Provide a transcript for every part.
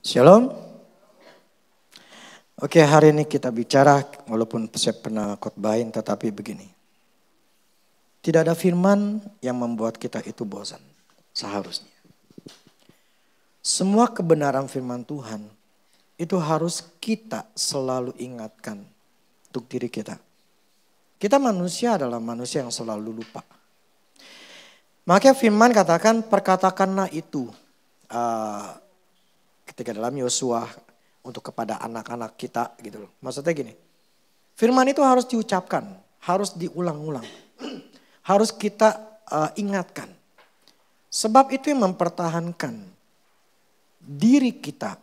Shalom. Oke, hari ini kita bicara, walaupun saya pernah khotbahin, tetapi begini. Tidak ada firman yang membuat kita itu bosan, seharusnya. Semua kebenaran firman Tuhan, itu harus kita selalu ingatkan untuk diri kita. Kita manusia adalah manusia yang selalu lupa. Makanya firman katakan, perkatakanlah itu. Ketika dalam Yosua untuk kepada anak-anak kita gitu loh. Maksudnya gini, firman itu harus diucapkan, harus diulang-ulang. Harus kita ingatkan. Sebab itu yang mempertahankan diri kita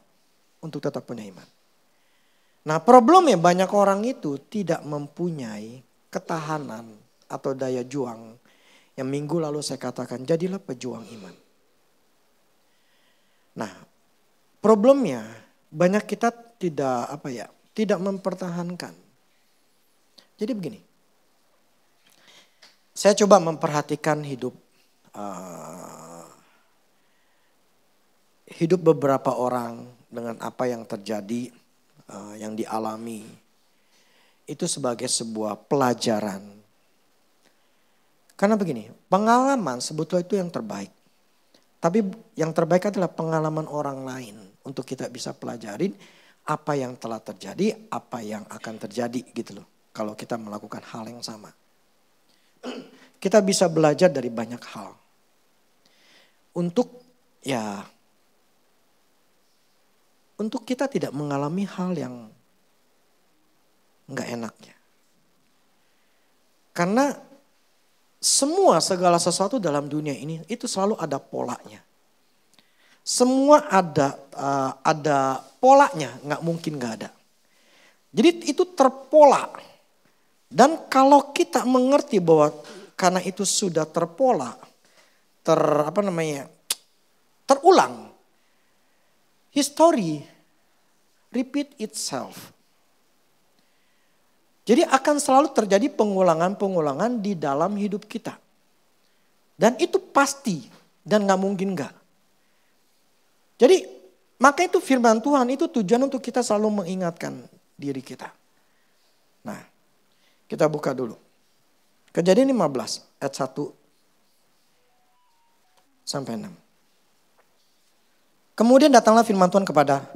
untuk tetap punya iman. Nah, problemnya banyak orang itu tidak mempunyai ketahanan atau daya juang yang minggu lalu saya katakan, jadilah pejuang iman. Nah, problemnya banyak kita tidak mempertahankan. Jadi begini, saya coba memperhatikan hidup beberapa orang dengan apa yang terjadi, yang dialami. Itu sebagai sebuah pelajaran. Karena begini, pengalaman sebetulnya itu yang terbaik. Tapi yang terbaik adalah pengalaman orang lain untuk kita bisa pelajarin apa yang telah terjadi, apa yang akan terjadi gitu loh. Kalau kita melakukan hal yang sama. Kita bisa belajar dari banyak hal. Untuk kita tidak mengalami hal yang enggak enaknya. Karena segala sesuatu dalam dunia ini itu selalu ada polanya. Semua ada polanya, nggak mungkin nggak ada. Jadi itu terpola. Dan kalau kita mengerti bahwa karena itu sudah terpola, terulang, history repeat itself. Jadi akan selalu terjadi pengulangan-pengulangan di dalam hidup kita. Dan itu pasti dan gak mungkin gak. Jadi maka itu firman Tuhan itu tujuan untuk kita selalu mengingatkan diri kita. Nah, kita buka dulu. Kejadian 15 ayat 1 sampai 6. Kemudian datanglah firman Tuhan kepada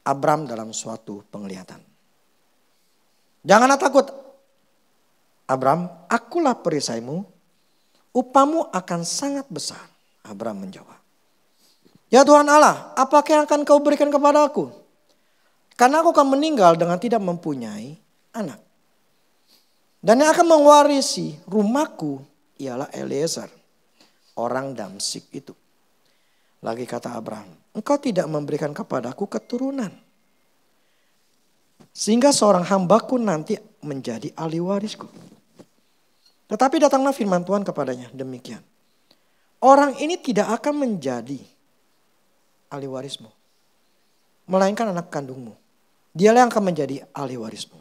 Abram dalam suatu penglihatan. Janganlah takut, Abram, akulah perisaimu, upamu akan sangat besar. Abram menjawab, ya Tuhan Allah, apakah yang akan kau berikan kepada aku? Karena aku akan meninggal dengan tidak mempunyai anak. Dan yang akan mewarisi rumahku ialah Eliezer, orang Damsyik itu. Lagi kata Abram, engkau tidak memberikan kepadaku keturunan. Sehingga seorang hambaku nanti menjadi ahli warisku. Tetapi datanglah firman Tuhan kepadanya demikian. Orang ini tidak akan menjadi ahli warismu. Melainkan anak kandungmu. Dialah yang akan menjadi ahli warismu.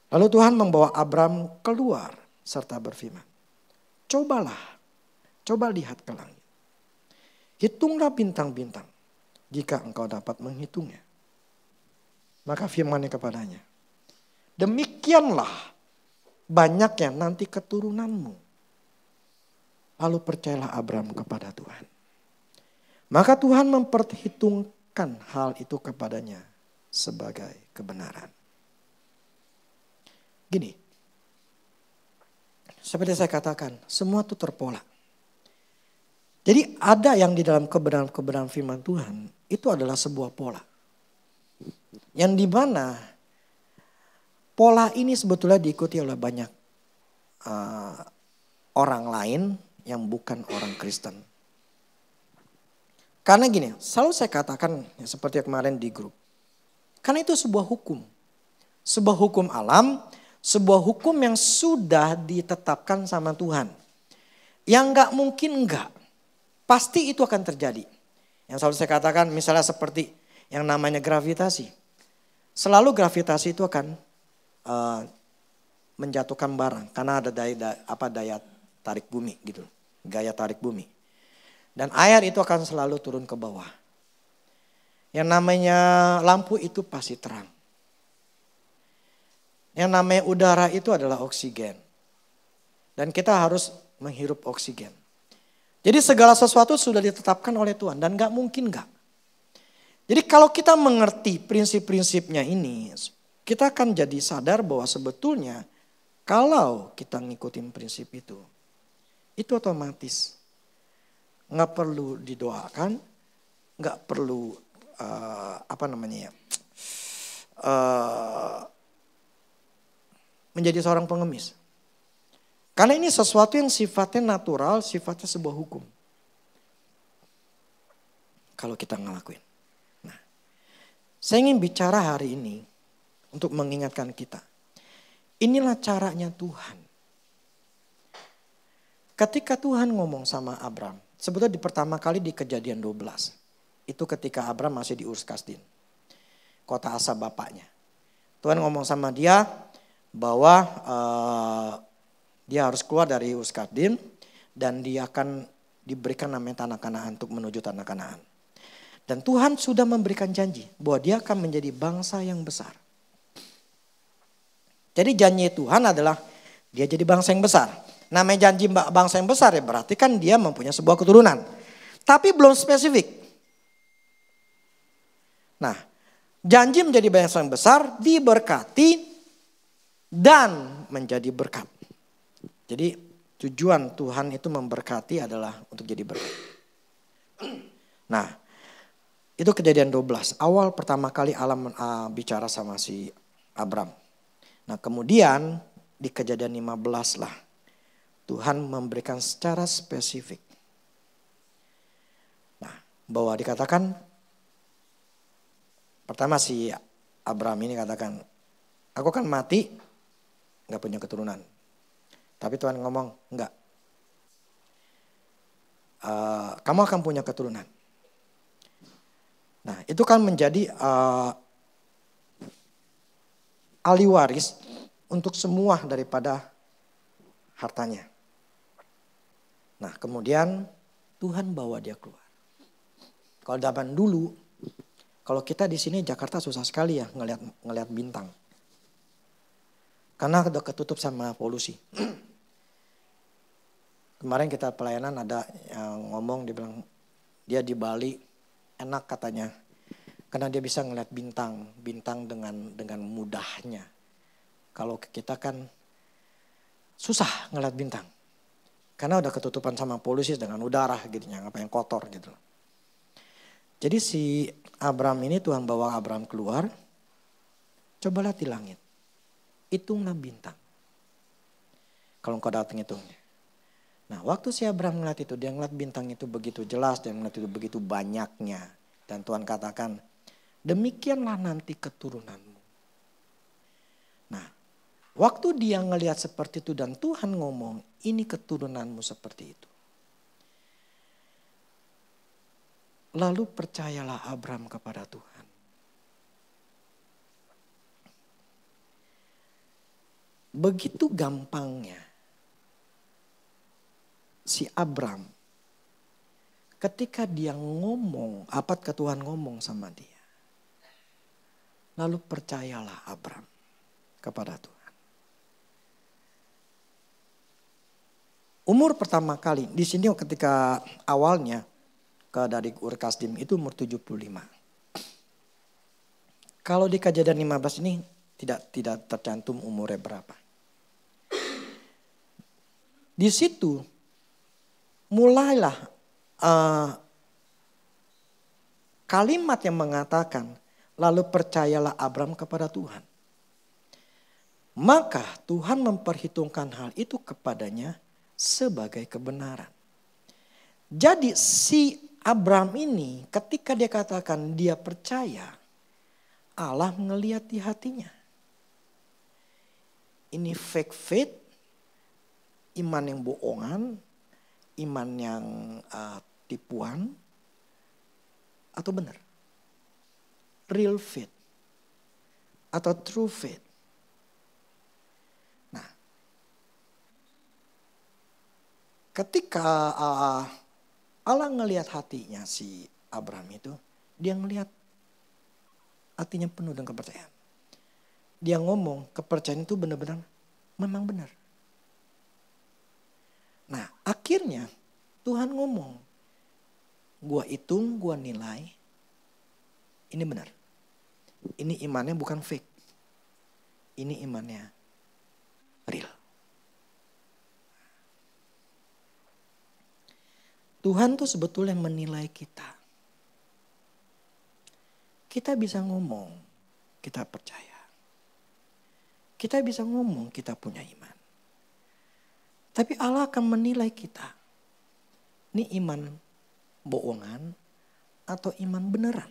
Lalu Tuhan membawa Abram keluar serta berfirman. Coba lihat ke langit. Hitunglah bintang-bintang jika engkau dapat menghitungnya. Maka firman-Nya kepadanya, demikianlah banyaknya nanti keturunanmu. Lalu percayalah Abram kepada Tuhan. Maka Tuhan memperhitungkan hal itu kepadanya sebagai kebenaran. Gini, seperti saya katakan, semua itu terpola. Jadi ada yang di dalam kebenaran firman Tuhan, itu adalah sebuah pola. Yang dimana pola ini sebetulnya diikuti oleh banyak orang lain yang bukan orang Kristen. Karena gini, selalu saya katakan seperti kemarin di grup. Karena itu sebuah hukum. Sebuah hukum alam, sebuah hukum yang sudah ditetapkan sama Tuhan. Yang gak mungkin enggak. Pasti itu akan terjadi. Yang selalu saya katakan misalnya seperti yang namanya gravitasi. Selalu gravitasi itu akan menjatuhkan barang karena ada daya tarik bumi gitu, gaya tarik bumi. Dan air itu akan selalu turun ke bawah. Yang namanya lampu itu pasti terang. Yang namanya udara itu adalah oksigen. Dan kita harus menghirup oksigen. Jadi segala sesuatu sudah ditetapkan oleh Tuhan dan gak mungkin gak. Jadi kalau kita mengerti prinsip-prinsipnya ini, kita akan jadi sadar bahwa sebetulnya kalau kita ngikutin prinsip itu otomatis. Gak perlu didoakan, gak perlu menjadi seorang pengemis. Karena ini sesuatu yang sifatnya natural, sifatnya sebuah hukum. Kalau kita ngelakuin. Nah, saya ingin bicara hari ini untuk mengingatkan kita. Inilah caranya Tuhan. Ketika Tuhan ngomong sama Abram, sebetulnya di pertama kali di Kejadian 12. Itu ketika Abram masih di Ur Kasdim, kota asal bapaknya. Tuhan ngomong sama dia bahwa dia harus keluar dari Ur Kasdim dan dia akan diberikan namanya tanah Kanaan untuk menuju tanah Kanaan. Dan Tuhan sudah memberikan janji bahwa dia akan menjadi bangsa yang besar. Jadi janji Tuhan adalah dia jadi bangsa yang besar. Namanya janji bangsa yang besar ya berarti kan dia mempunyai sebuah keturunan. Tapi belum spesifik. Nah, janji menjadi bangsa yang besar, diberkati, dan menjadi berkat. Jadi tujuan Tuhan itu memberkati adalah untuk jadi berkat. Nah, itu Kejadian 12. Awal pertama kali Allah bicara sama si Abram. Nah kemudian di Kejadian 15 lah. Tuhan memberikan secara spesifik. Nah, bahwa dikatakan pertama si Abram ini katakan, aku kan mati gak punya keturunan. Tapi Tuhan ngomong, enggak. Kamu akan punya keturunan. Nah itu kan menjadi ahli waris untuk semua daripada hartanya. Nah kemudian Tuhan bawa dia keluar. Kalau zaman dulu, kalau kita di sini Jakarta susah sekali ya ngelihat bintang. Karena udah ketutup sama polusi. Kemarin kita pelayanan ada yang ngomong, dia bilang dia di Bali enak katanya. Karena dia bisa ngelihat bintang dengan mudahnya. Kalau kita kan susah ngelihat bintang. Karena udah ketutupan sama polusi dengan udara gitu, yang apa yang kotor gitu. Jadi si Abram ini Tuhan bawa Abram keluar. Coba lihat di langit. Hitunglah bintang. Kalau engkau datang hitungnya. Nah waktu si Abram ngeliat itu, dia ngeliat bintang itu begitu jelas dan ngeliat itu begitu banyaknya. Dan Tuhan katakan, demikianlah nanti keturunanmu. Nah waktu dia ngeliat seperti itu dan Tuhan ngomong, ini keturunanmu seperti itu. Lalu percayalah Abram kepada Tuhan. Begitu gampangnya si Abram ketika dia ngomong, apa ke Tuhan ngomong sama dia. Lalu percayalah Abram kepada Tuhan. Umur pertama kali, di sini ketika awalnya dari Ur Kasdim itu umur 75. Kalau di Kejadian 15 ini tidak tercantum umurnya berapa. Di situ mulailah kalimat yang mengatakan, lalu percayalah Abram kepada Tuhan. Maka Tuhan memperhitungkan hal itu kepadanya sebagai kebenaran. Jadi si Abram ini ketika dia katakan dia percaya, Allah ngelihat di hatinya. Ini fake faith, iman yang bohongan, iman yang tipuan, atau benar? Real faith atau true faith. Nah, ketika Allah ngelihat hatinya si Abram itu, dia ngelihat hatinya penuh dengan kepercayaan. Dia ngomong kepercayaan itu benar-benar memang benar. Nah akhirnya Tuhan ngomong, gua hitung, gua nilai, ini benar. Ini imannya bukan fake. Ini imannya real. Tuhan tuh sebetulnya menilai kita. Kita bisa ngomong, kita percaya. Kita bisa ngomong, kita punya iman. Tapi Allah akan menilai kita. Ini iman bohongan atau iman beneran.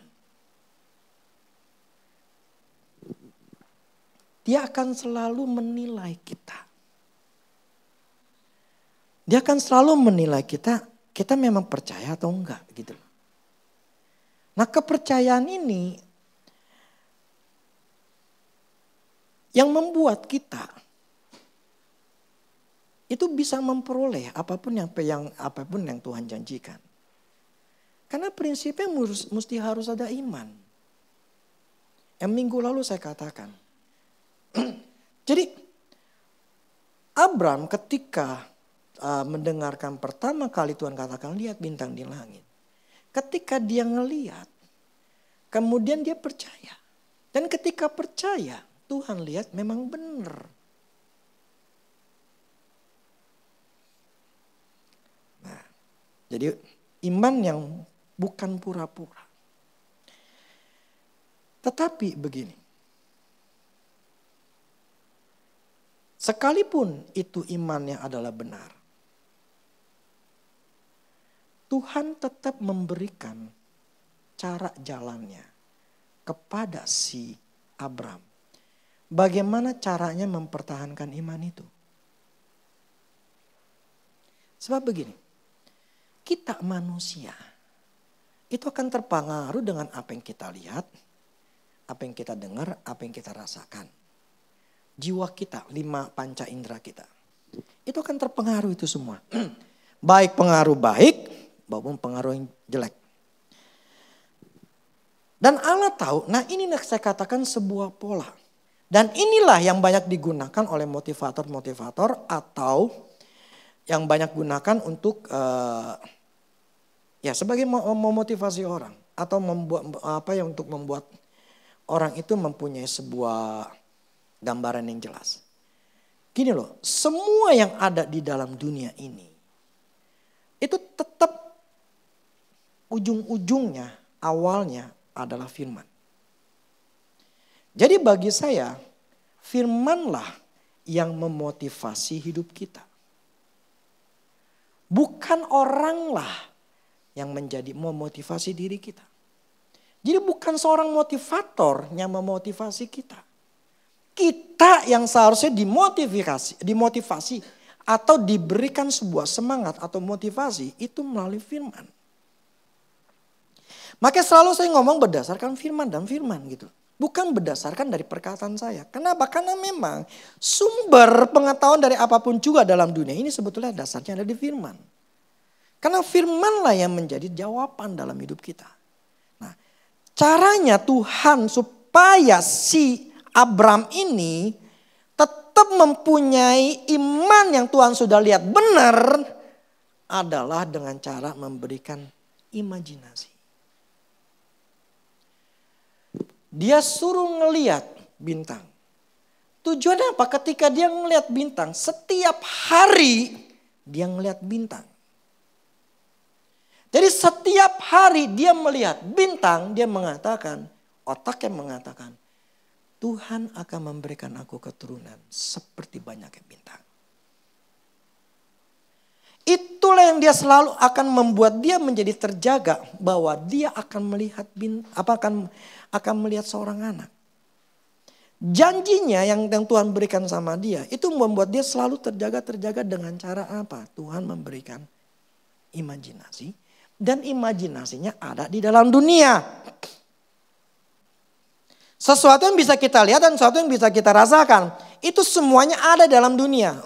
Dia akan selalu menilai kita. Dia akan selalu menilai kita memang percaya atau enggak gitu loh. Nah kepercayaan ini yang membuat kita itu bisa memperoleh apapun yang Tuhan janjikan. Karena prinsipnya mesti harus ada iman. Yang minggu lalu saya katakan. Jadi Abram ketika mendengarkan pertama kali Tuhan katakan lihat bintang di langit. Ketika dia ngeliat, kemudian dia percaya. Dan ketika percaya, Tuhan lihat memang benar. Nah, jadi iman yang bukan pura-pura. Tetapi begini. Sekalipun itu imannya adalah benar. Tuhan tetap memberikan cara jalannya kepada si Abram. Bagaimana caranya mempertahankan iman itu? Sebab begini, kita manusia itu akan terpengaruh dengan apa yang kita lihat, apa yang kita dengar, apa yang kita rasakan. Jiwa kita, 5 panca indera kita. Itu akan terpengaruh itu semua. Baik pengaruh baik maupun pengaruh yang jelek. Dan Allah tahu, nah ini saya katakan sebuah pola. Dan inilah yang banyak digunakan oleh motivator-motivator atau yang banyak gunakan untuk ya sebagai memotivasi orang. Atau untuk membuat orang itu mempunyai sebuah gambaran yang jelas. Gini loh, semua yang ada di dalam dunia ini itu tetap ujung-ujungnya, awalnya adalah firman. Jadi bagi saya, firmanlah yang memotivasi hidup kita. Bukan oranglah yang menjadi memotivasi diri kita. Jadi bukan seorang motivator yang memotivasi kita. Kita yang seharusnya dimotivasi atau diberikan sebuah semangat atau motivasi itu melalui firman. Makanya selalu saya ngomong berdasarkan firman dan firman gitu. Bukan berdasarkan dari perkataan saya. Kenapa? Karena memang sumber pengetahuan dari apapun juga dalam dunia ini sebetulnya dasarnya ada di firman. Karena firmanlah yang menjadi jawaban dalam hidup kita. Nah, caranya Tuhan supaya si Abram ini tetap mempunyai iman yang Tuhan sudah lihat benar adalah dengan cara memberikan imajinasi. Dia suruh ngeliat bintang. Tujuannya apa? Ketika dia ngeliat bintang, setiap hari dia ngeliat bintang. Jadi setiap hari dia melihat bintang, dia mengatakan, otaknya mengatakan, Tuhan akan memberikan aku keturunan seperti banyaknya bintang. Itulah yang dia selalu akan membuat dia menjadi terjaga bahwa dia akan melihat akan melihat seorang anak. Janjinya yang Tuhan berikan sama dia itu membuat dia selalu terjaga dengan cara apa? Tuhan memberikan imajinasi dan imajinasinya ada di dalam dunia. Sesuatu yang bisa kita lihat dan sesuatu yang bisa kita rasakan itu semuanya ada dalam dunia.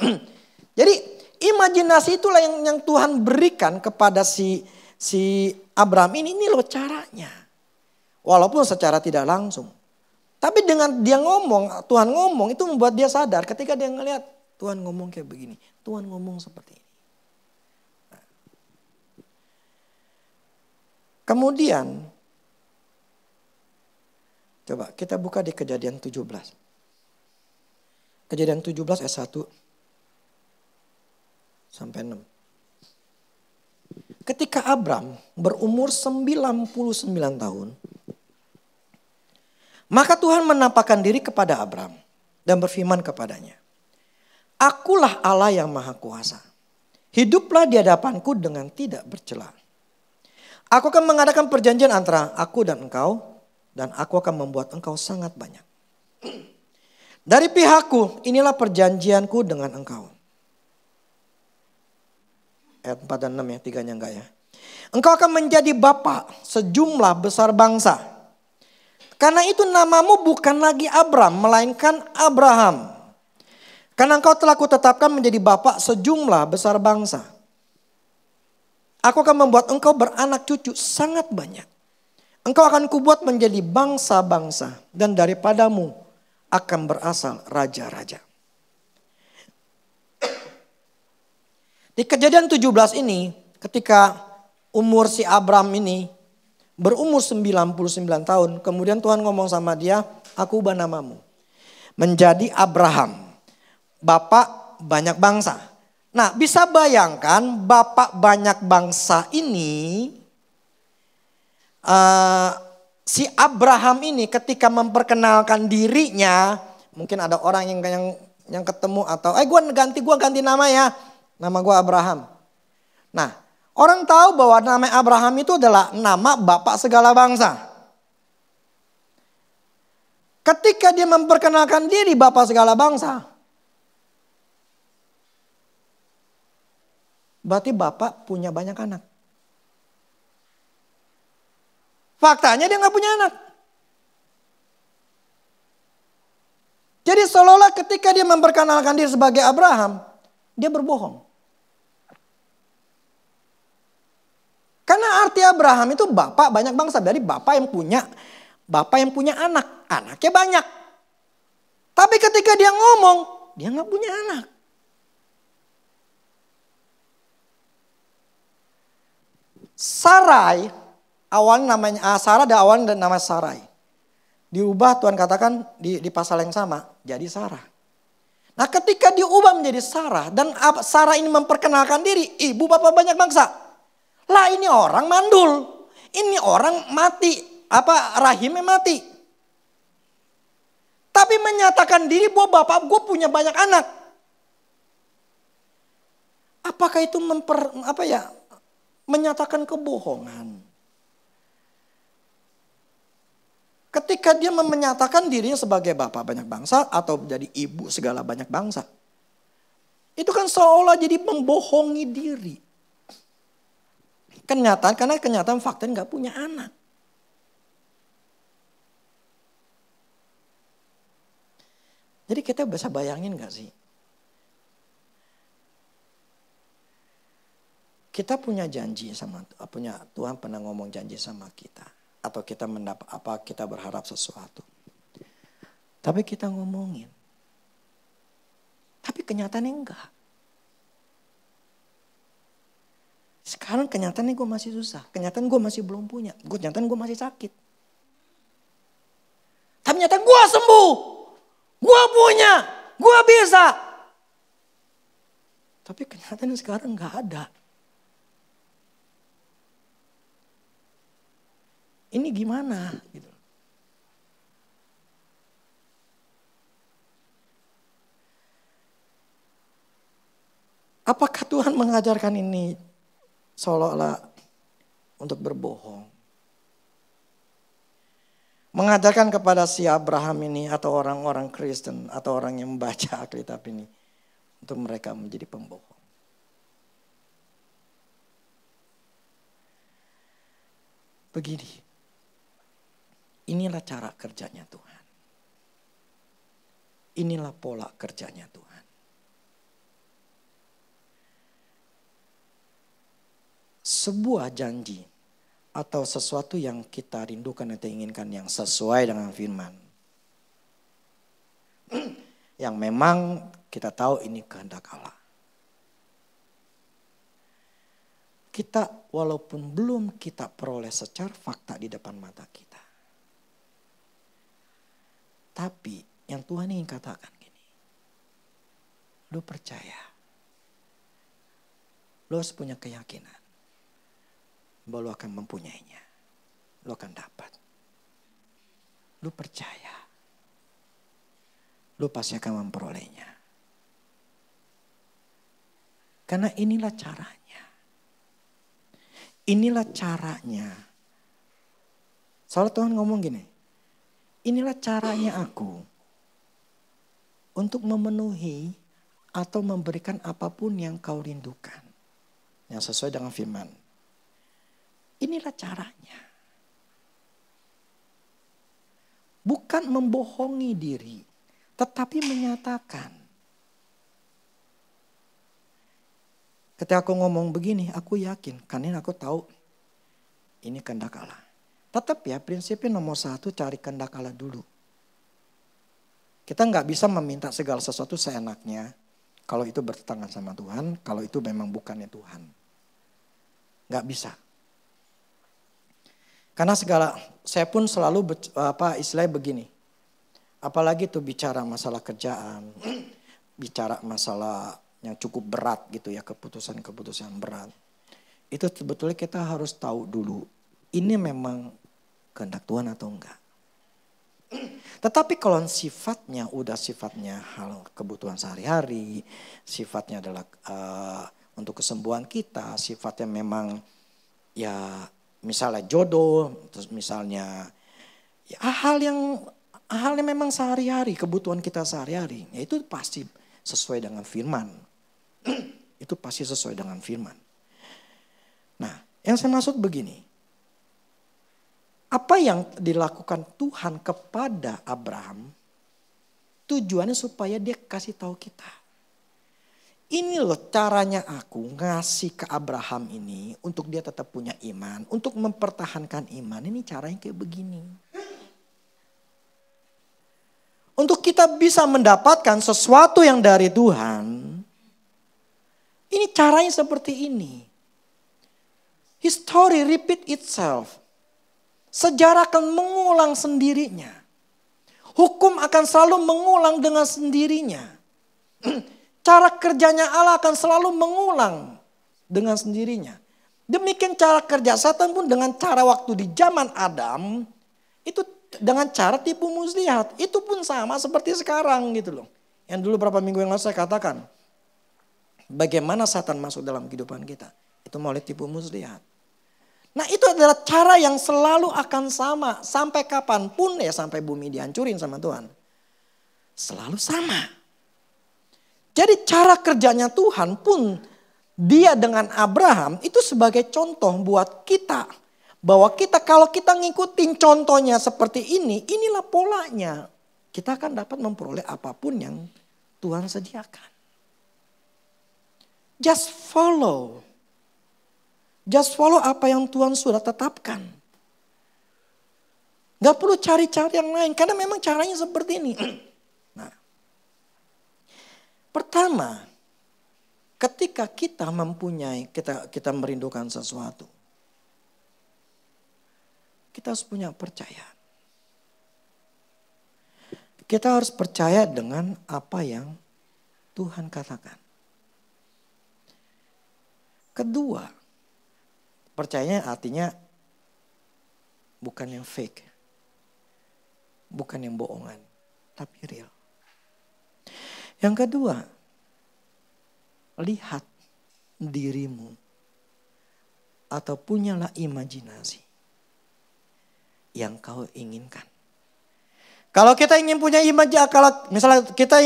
Jadi imajinasi itulah yang Tuhan berikan kepada si Abram ini loh caranya. Walaupun secara tidak langsung. Tapi dengan dia ngomong, Tuhan ngomong itu membuat dia sadar ketika dia ngelihat Tuhan ngomong kayak begini. Tuhan ngomong seperti ini. Kemudian, coba kita buka di Kejadian 17. Kejadian 17 ayat 1 sampai 6. Ketika Abram berumur 99 tahun, maka Tuhan menampakkan diri kepada Abram dan berfirman kepadanya, "Akulah Allah yang Maha Kuasa. Hiduplah di hadapanku dengan tidak bercela. Aku akan mengadakan perjanjian antara aku dan engkau, dan aku akan membuat engkau sangat banyak. Dari pihakku, inilah perjanjianku dengan engkau." Ayat 4 dan 6 ya, tiganya enggak ya. "Engkau akan menjadi bapa sejumlah besar bangsa. Karena itu namamu bukan lagi Abram, melainkan Abraham. Karena engkau telah kutetapkan menjadi bapa sejumlah besar bangsa. Aku akan membuat engkau beranak cucu sangat banyak. Engkau akan kubuat menjadi bangsa-bangsa, dan daripadamu akan berasal raja-raja." Di Kejadian 17 ini, ketika umur si Abram ini berumur 99 tahun, kemudian Tuhan ngomong sama dia, "Aku ubah namamu menjadi Abraham, bapak banyak bangsa." Nah, bisa bayangkan bapak banyak bangsa ini, si Abraham ini ketika memperkenalkan dirinya, mungkin ada orang yang ketemu atau gue ganti nama ya, nama gue Abraham. Nah, orang tahu bahwa nama Abraham itu adalah nama bapak segala bangsa. Ketika dia memperkenalkan diri bapak segala bangsa, berarti bapak punya banyak anak. Faktanya dia gak punya anak. Jadi seolah-olah ketika dia memperkenalkan diri sebagai Abraham, dia berbohong. Karena arti Abraham itu bapak banyak bangsa. Dari bapak yang punya anak. Anaknya banyak. Tapi ketika dia ngomong, dia gak punya anak. Sarai, awalnya namanya Sarah, ada awalnya nama Sarai. Diubah Tuhan katakan di pasal yang sama, jadi Sarah. Nah, ketika diubah menjadi Sarah dan Sarah ini memperkenalkan diri, ibu bapak banyak bangsa. Lah ini orang mandul, ini orang mati, rahimnya mati. Tapi menyatakan diri bahwa bapak gue punya banyak anak. Apakah itu menyatakan kebohongan? Ketika dia menyatakan dirinya sebagai bapak banyak bangsa atau jadi ibu segala banyak bangsa, itu kan seolah jadi membohongi diri. Karena kenyataan fakta nggak punya anak. Jadi kita bisa bayangin nggak sih? Kita punya janji Tuhan pernah ngomong janji sama kita, atau kita kita berharap sesuatu. Tapi kita ngomongin. Tapi kenyataannya enggak. Sekarang kenyataannya gue masih susah. Kenyataan gue masih belum punya. Kenyataan gue masih sakit. Tapi nyata gue sembuh. Gue punya. Gue bisa. Tapi kenyataannya sekarang enggak ada. Ini gimana gitu. Apakah Tuhan mengajarkan ini seolah-olah untuk berbohong? Mengajarkan kepada si Abraham ini atau orang-orang Kristen atau orang yang membaca Alkitab ini untuk mereka menjadi pembohong. Begini. Inilah cara kerjanya Tuhan. Inilah pola kerjanya Tuhan. Sebuah janji atau sesuatu yang kita rindukan atau inginkan yang sesuai dengan firman, yang memang kita tahu ini kehendak Allah. Kita walaupun belum kita peroleh secara fakta di depan mata kita. Tapi yang Tuhan ingin katakan gini. Lu percaya. Lu harus punya keyakinan. Bahwa lu akan mempunyainya. Lu akan dapat. Lu percaya. Lu pasti akan memperolehnya. Karena inilah caranya. Inilah caranya. Soalnya Tuhan ngomong gini. Inilah caranya aku. Untuk memenuhi atau memberikan apapun yang kau rindukan. Yang sesuai dengan firman. Inilah caranya. Bukan membohongi diri. Tetapi menyatakan. Ketika aku ngomong begini, aku yakin. Karena aku tahu ini kehendak Allah. Tetap ya prinsipnya nomor 1 cari kehendak Allah dulu. Kita nggak bisa meminta segala sesuatu seenaknya. Kalau itu bertentangan sama Tuhan, kalau itu memang bukannya Tuhan. Nggak bisa. Karena saya pun selalu istilahnya begini. Apalagi tuh bicara masalah kerjaan, bicara masalah yang cukup berat gitu ya, keputusan-keputusan berat. Itu sebetulnya kita harus tahu dulu, ini memang kehendak Tuhan atau enggak. Tetapi kalau sifatnya hal kebutuhan sehari-hari, sifatnya adalah untuk kesembuhan kita, sifatnya memang ya misalnya jodoh, terus misalnya ya, hal yang memang sehari-hari, kebutuhan kita sehari-hari, ya itu pasti sesuai dengan firman. Itu pasti sesuai dengan firman. Nah, yang saya maksud begini. Apa yang dilakukan Tuhan kepada Abraham, tujuannya supaya dia kasih tahu kita. Ini loh caranya aku ngasih ke Abraham ini untuk dia tetap punya iman, untuk mempertahankan iman. Ini caranya kayak begini. Untuk kita bisa mendapatkan sesuatu yang dari Tuhan, ini caranya seperti ini. History repeat itself. Sejarah akan mengulang sendirinya. Hukum akan selalu mengulang dengan sendirinya. Cara kerjanya Allah akan selalu mengulang dengan sendirinya. Demikian cara kerja setan pun dengan cara waktu di zaman Adam, itu dengan cara tipu muslihat. Itu pun sama seperti sekarang gitu loh. Yang dulu beberapa minggu yang lalu saya katakan. Bagaimana setan masuk dalam kehidupan kita. Itu melalui tipu muslihat. Nah itu adalah cara yang selalu akan sama. Sampai kapanpun ya sampai bumi dihancurin sama Tuhan. Selalu sama. Jadi cara kerjanya Tuhan pun dia dengan Abraham itu sebagai contoh buat kita. Bahwa kita kalau kita ngikutin contohnya seperti ini, inilah polanya. Kita akan dapat memperoleh apapun yang Tuhan sediakan. Just follow. Just follow apa yang Tuhan sudah tetapkan. Gak perlu cari-cari yang lain. Karena memang caranya seperti ini. Nah, pertama, ketika kita mempunyai, kita merindukan sesuatu. Kita harus punya percaya. Kita harus percaya dengan apa yang Tuhan katakan. Kedua, percayanya artinya bukan yang fake. Bukan yang bohongan, tapi real. Yang kedua, lihat dirimu atau punyalah imajinasi yang kau inginkan. Kalau kita ingin punya kalau misalnya kita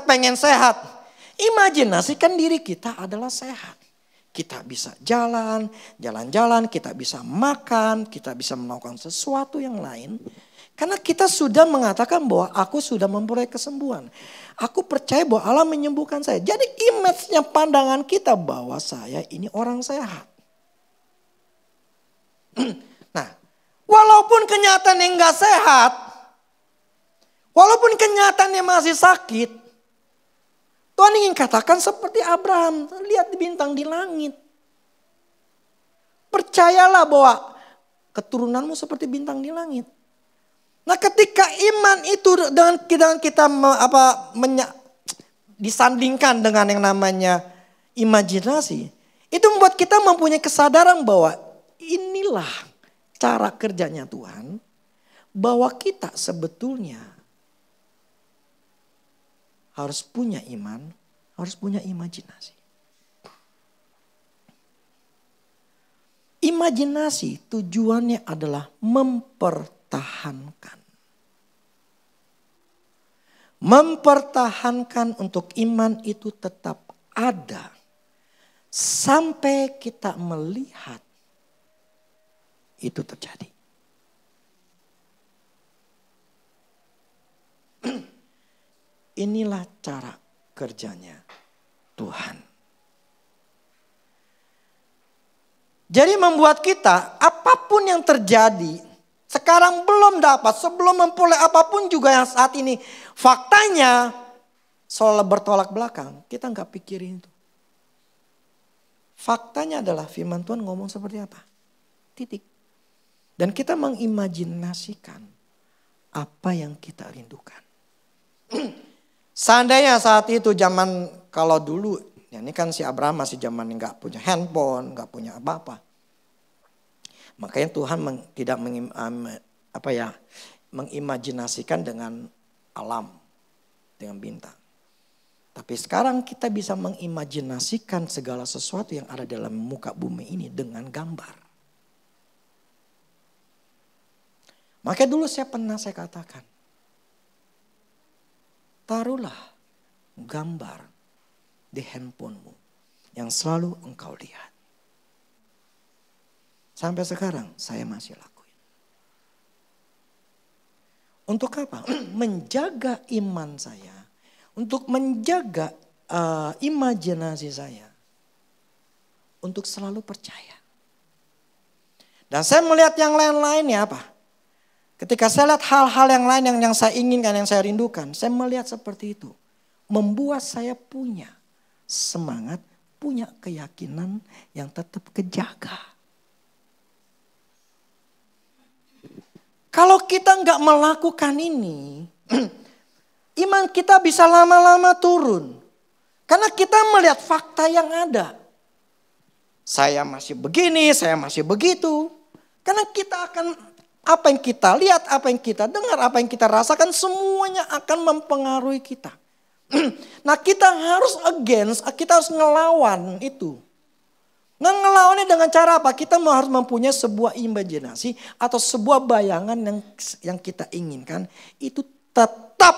pengen sehat, imajinasikan diri kita adalah sehat. Kita bisa jalan-jalan, kita bisa makan, kita bisa melakukan sesuatu yang lain. Karena kita sudah mengatakan bahwa aku sudah memperoleh kesembuhan. Aku percaya bahwa Allah menyembuhkan saya. Jadi image-nya pandangan kita bahwa saya ini orang sehat. Nah, walaupun kenyataan yang gak sehat, Walaupun kenyataannya masih sakit, Tuhan ingin katakan seperti Abraham, lihat bintang di langit. Percayalah bahwa keturunanmu seperti bintang di langit. Nah, ketika iman itu dengan kita disandingkan dengan yang namanya imajinasi, itu membuat kita mempunyai kesadaran bahwa inilah cara kerjanya Tuhan, bahwa kita sebetulnya harus punya iman, harus punya imajinasi. Imajinasi tujuannya adalah mempertahankan. Mempertahankan untuk iman itu tetap ada. Sampai kita melihat itu terjadi. Inilah cara kerjanya Tuhan. Jadi membuat kita apapun yang terjadi, sekarang belum dapat, sebelum memperoleh apapun juga yang saat ini faktanya soal bertolak belakang, kita nggak pikirin itu. Faktanya adalah firman Tuhan ngomong seperti apa? Titik. Dan kita mengimajinasikan apa yang kita rindukan. Seandainya saat itu zaman kalau dulu, ya ini kan si Abraham masih zaman nggak punya handphone, nggak punya apa-apa. Makanya Tuhan tidak mengimajinasikan dengan alam, dengan bintang. Tapi sekarang kita bisa mengimajinasikan segala sesuatu yang ada dalam muka bumi ini dengan gambar. Makanya dulu saya katakan, taruhlah gambar di handphonemu yang selalu engkau lihat. Sampai sekarang saya masih lakuin. Untuk apa? Menjaga iman saya. Untuk menjaga imajinasi saya. Untuk selalu percaya. Dan saya melihat yang lain-lainnya apa? Ketika saya lihat hal-hal yang lain yang saya inginkan, yang saya rindukan. Saya melihat seperti itu. Membuat saya punya semangat, punya keyakinan yang tetap kejaga. Kalau kita nggak melakukan ini, iman kita bisa lama-lama turun. Karena kita melihat fakta yang ada. Saya masih begini, saya masih begitu. Karena kita akan, apa yang kita lihat, apa yang kita dengar, apa yang kita rasakan, semuanya akan mempengaruhi kita. Nah, kita harus kita harus ngelawan itu. Nah, ngelawannya dengan cara apa? Kita harus mempunyai sebuah imajinasi atau sebuah bayangan yang kita inginkan. Itu tetap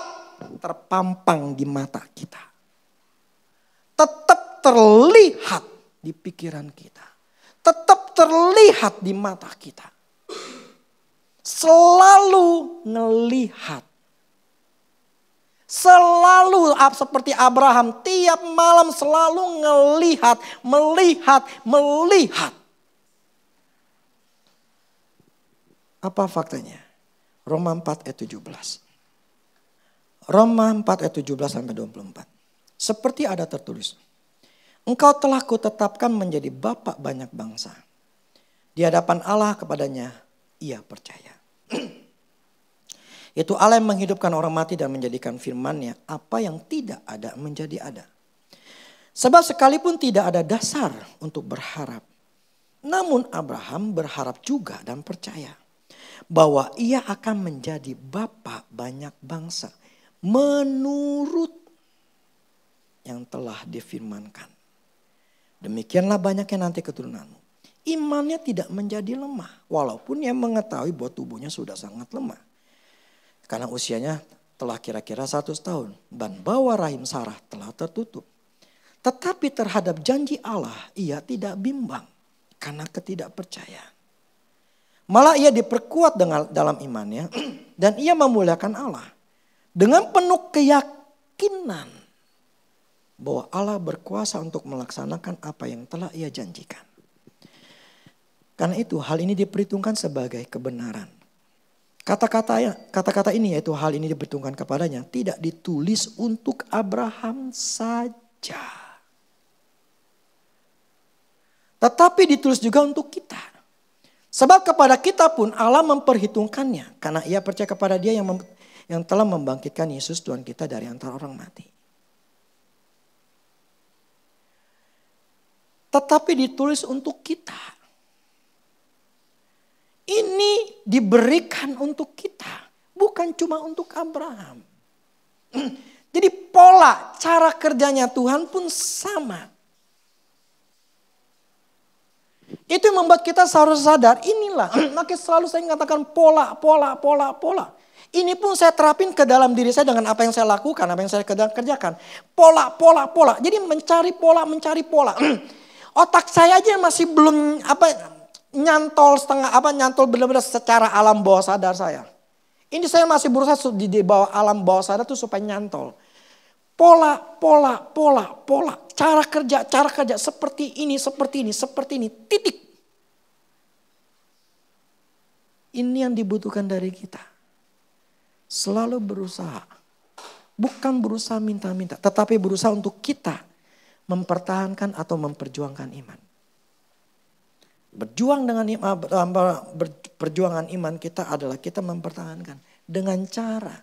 terpampang di mata kita. Tetap terlihat di pikiran kita. Tetap terlihat di mata kita. Selalu ngelihat. Selalu seperti Abraham, tiap malam selalu melihat. Apa faktanya? Roma 4 ayat 17. Roma 4 ayat 17 sampai 24. Seperti ada tertulis. Engkau telah kutetapkan menjadi bapa banyak bangsa. Di hadapan Allah kepadanya ia percaya. Itu Allah yang menghidupkan orang mati dan menjadikan firman-Nya apa yang tidak ada menjadi ada. Sebab sekalipun tidak ada dasar untuk berharap. Namun Abraham berharap juga dan percaya. Bahwa ia akan menjadi bapa banyak bangsa. Menurut yang telah difirmankan. Demikianlah banyaknya nanti keturunanmu. Imannya tidak menjadi lemah. Walaupun ia mengetahui bahwa tubuhnya sudah sangat lemah. Karena usianya telah kira-kira 100 tahun. Dan bahwa rahim Sarah telah tertutup. Tetapi terhadap janji Allah ia tidak bimbang. Karena ketidakpercayaan. Malah ia diperkuat dalam imannya. Dan ia memuliakan Allah. Dengan penuh keyakinan. Bahwa Allah berkuasa untuk melaksanakan apa yang telah ia janjikan. Karena itu hal ini diperhitungkan sebagai kebenaran. Kata-kata ini yaitu hal ini diperhitungkan kepadanya tidak ditulis untuk Abraham saja. Tetapi ditulis juga untuk kita. Sebab kepada kita pun Allah memperhitungkannya. Karena ia percaya kepada dia yang telah membangkitkan Yesus Tuhan kita dari antara orang mati. Tetapi ditulis untuk kita. Ini diberikan untuk kita. Bukan cuma untuk Abraham. Jadi pola cara kerjanya Tuhan pun sama. Itu yang membuat kita harus sadar, inilah. Makanya selalu saya katakan pola. Ini pun saya terapin ke dalam diri saya dengan apa yang saya lakukan, apa yang saya kerjakan. Pola. Jadi mencari pola. Otak saya aja masih belum nyantol benar-benar secara alam bawah sadar saya. Ini saya masih berusaha di bawah alam bawah sadar tuh supaya nyantol. Pola. Cara kerja seperti ini. Titik. Ini yang dibutuhkan dari kita. Selalu berusaha. Bukan berusaha minta-minta. Tetapi berusaha untuk kita mempertahankan atau memperjuangkan iman. Perjuangan iman kita adalah kita mempertahankan dengan cara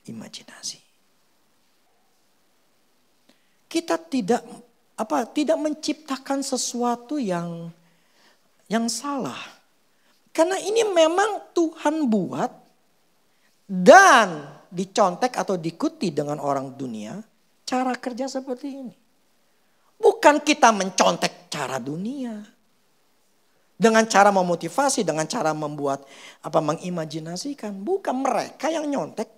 imajinasi. Kita tidak menciptakan sesuatu yang salah. Karena ini memang Tuhan buat dan dicontek atau diikuti dengan orang dunia cara kerja seperti ini. Bukan kita mencontek cara dunia. Dengan cara memotivasi, dengan cara membuat mengimajinasikan. Bukan mereka yang nyontek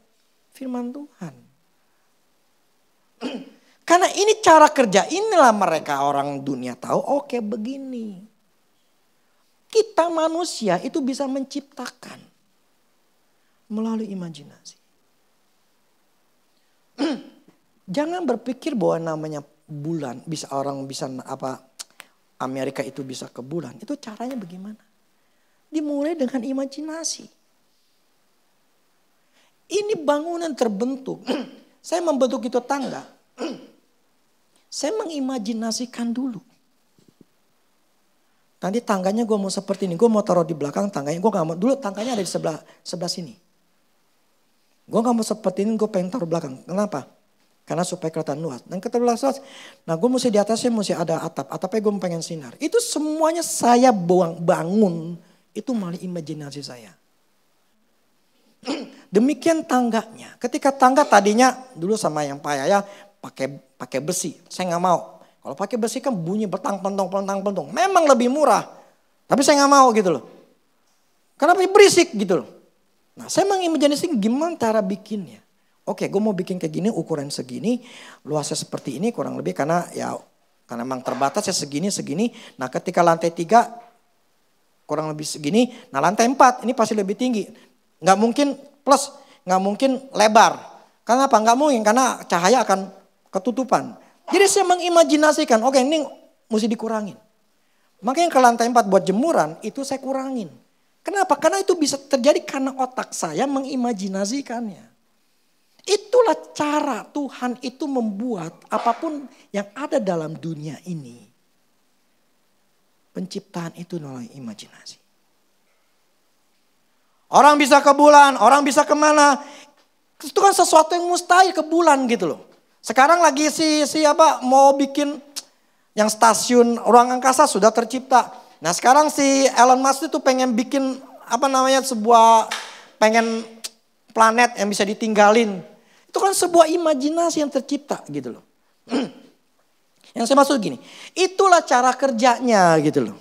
firman Tuhan. Karena ini cara kerja, inilah mereka orang dunia tahu, oke begini. Kita manusia itu bisa menciptakan melalui imajinasi. Jangan berpikir bahwa namanya bulan, Amerika itu bisa ke bulan. Itu caranya bagaimana? Dimulai dengan imajinasi. Ini bangunan terbentuk. Saya membentuk itu tangga. Saya mengimajinasikan dulu. Nanti tangganya gue mau seperti ini. Gue mau taruh di belakang tangganya. Gue gak mau. Dulu tangganya ada di sebelah sini. Gue gak mau seperti ini. Gue pengen taruh belakang. Kenapa? Karena supaya kelihatan luas. Dan ketika luas. Nah gue mesti di atasnya mesti ada atap. Atapnya gue pengen sinar. Itu semuanya saya bangun. Itu malah imajinasi saya. Demikian tangganya. Ketika tangga tadinya dulu sama yang Pak Yaya pakai besi. Saya nggak mau. Kalau pakai besi kan bunyi pelentang-pelentong. Memang lebih murah. Tapi saya nggak mau gitu loh. Kenapa berisik gitu loh. Nah saya mengimajinasikan gimana cara bikinnya. Oke gue mau bikin kayak gini ukuran segini. Luasnya seperti ini kurang lebih karena memang terbatas ya segini. Nah ketika lantai 3 kurang lebih segini. Nah lantai 4 ini pasti lebih tinggi. Nggak mungkin plus, nggak mungkin lebar. Kenapa? Nggak mungkin karena cahaya akan ketutupan. Jadi saya mengimajinasikan, oke ini mesti dikurangin. Makanya ke lantai 4 buat jemuran itu saya kurangin. Kenapa? Karena itu bisa terjadi karena otak saya mengimajinasikannya. Itulah cara Tuhan itu membuat apapun yang ada dalam dunia ini. Penciptaan itu melalui imajinasi. Orang bisa ke bulan, orang bisa kemana. Itu kan sesuatu yang mustahil ke bulan gitu loh. Sekarang lagi mau bikin yang stasiun ruang angkasa sudah tercipta. Nah sekarang si Elon Musk itu pengen bikin pengen planet yang bisa ditinggalin. Itu kan sebuah imajinasi yang tercipta gitu loh. Yang saya maksud gini, itulah cara kerjanya gitu loh.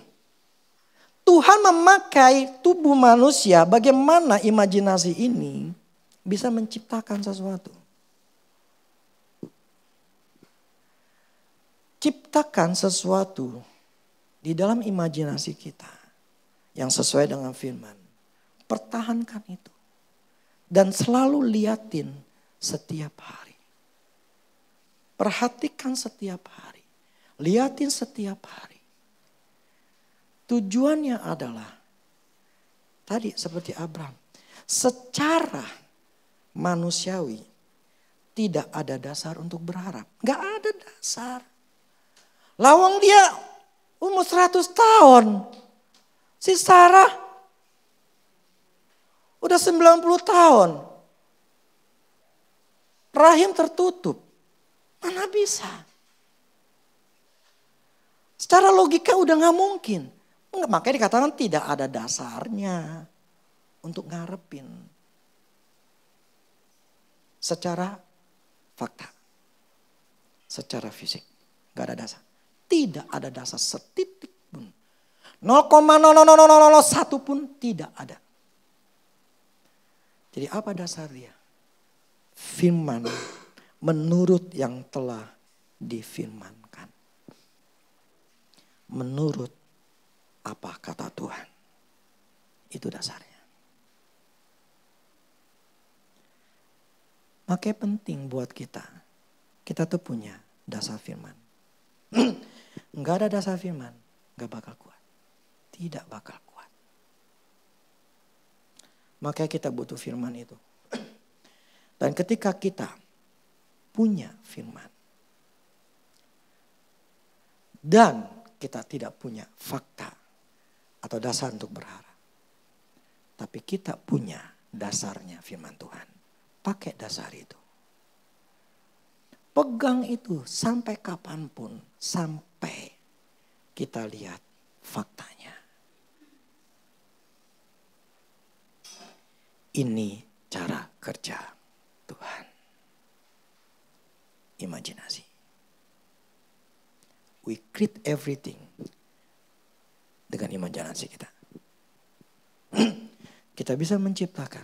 Tuhan memakai tubuh manusia bagaimana imajinasi ini bisa menciptakan sesuatu. Ciptakan sesuatu di dalam imajinasi kita yang sesuai dengan firman. Pertahankan itu. Dan selalu liatin setiap hari. Perhatikan setiap hari. Liatin setiap hari. Tujuannya adalah tadi seperti Abraham. Secara manusiawi tidak ada dasar untuk berharap. Gak ada dasar. Lawang dia umur 100 tahun. Si Sarah udah 90 tahun. Rahim tertutup. Mana bisa? Secara logika udah gak mungkin. Makanya dikatakan tidak ada dasarnya untuk ngarepin. Secara fakta. Secara fisik. Gak ada dasar. Tidak ada dasar setitik pun. 0,00001 pun tidak ada. Jadi apa dasar dia? Firman menurut yang telah difirmankan. Menurut apa kata Tuhan. Itu dasarnya. Makanya penting buat kita. Kita tuh punya dasar firman. Enggak ada dasar firman, enggak bakal kuat. Tidak bakal kuat. Makanya kita butuh firman itu. Dan ketika kita punya firman. Dan kita tidak punya fakta atau dasar untuk berharap. Tapi kita punya dasarnya firman Tuhan. Pakai dasar itu. Pegang itu sampai kapanpun. Sampai kita lihat faktanya. Ini cara kerja Tuhan. Imajinasi. We create everything dengan imajinasi kita. Kita bisa menciptakan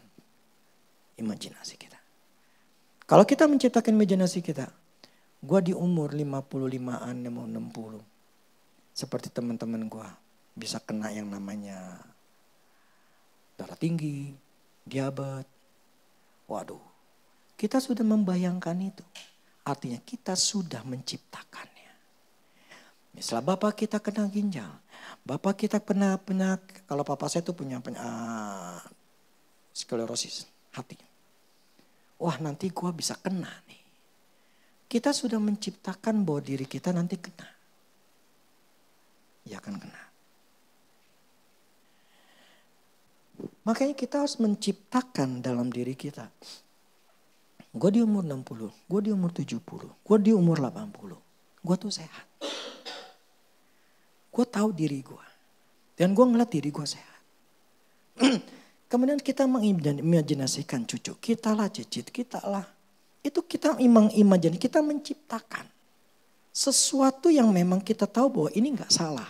imajinasi kita. Kalau kita menciptakan imajinasi kita, gue di umur 55-an mau 60. Seperti teman-teman gue bisa kena yang namanya darah tinggi, diabetes. Waduh, kita sudah membayangkan itu. Artinya kita sudah menciptakannya. Misalnya bapak kita kena ginjal. Bapak kita pernah kalau papa saya itu punya sklerosis hati. Wah nanti gua bisa kena nih. Kita sudah menciptakan bahwa diri kita nanti kena. Ya akan kena. Makanya kita harus menciptakan dalam diri kita. Gue di umur 60, gue di umur 70, gue di umur 80. Gue tuh sehat. Gue tahu diri gue. Dan gue ngeliat diri gue sehat. Kemudian kita mengimajinasikan cucu. Kita lah cicit, kita lah. Itu kita imajinasi, kita menciptakan. Sesuatu yang memang kita tahu bahwa ini gak salah.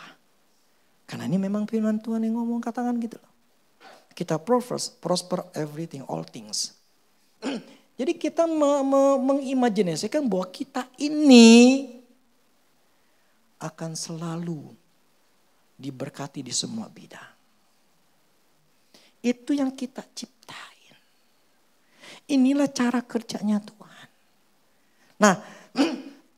Karena ini memang firman Tuhan yang ngomong, katakan gitu loh. Kita prosper everything, all things. Jadi kita mengimajinasikan bahwa kita ini akan selalu diberkati di semua bidang. Itu yang kita ciptain. Inilah cara kerjanya Tuhan. Nah,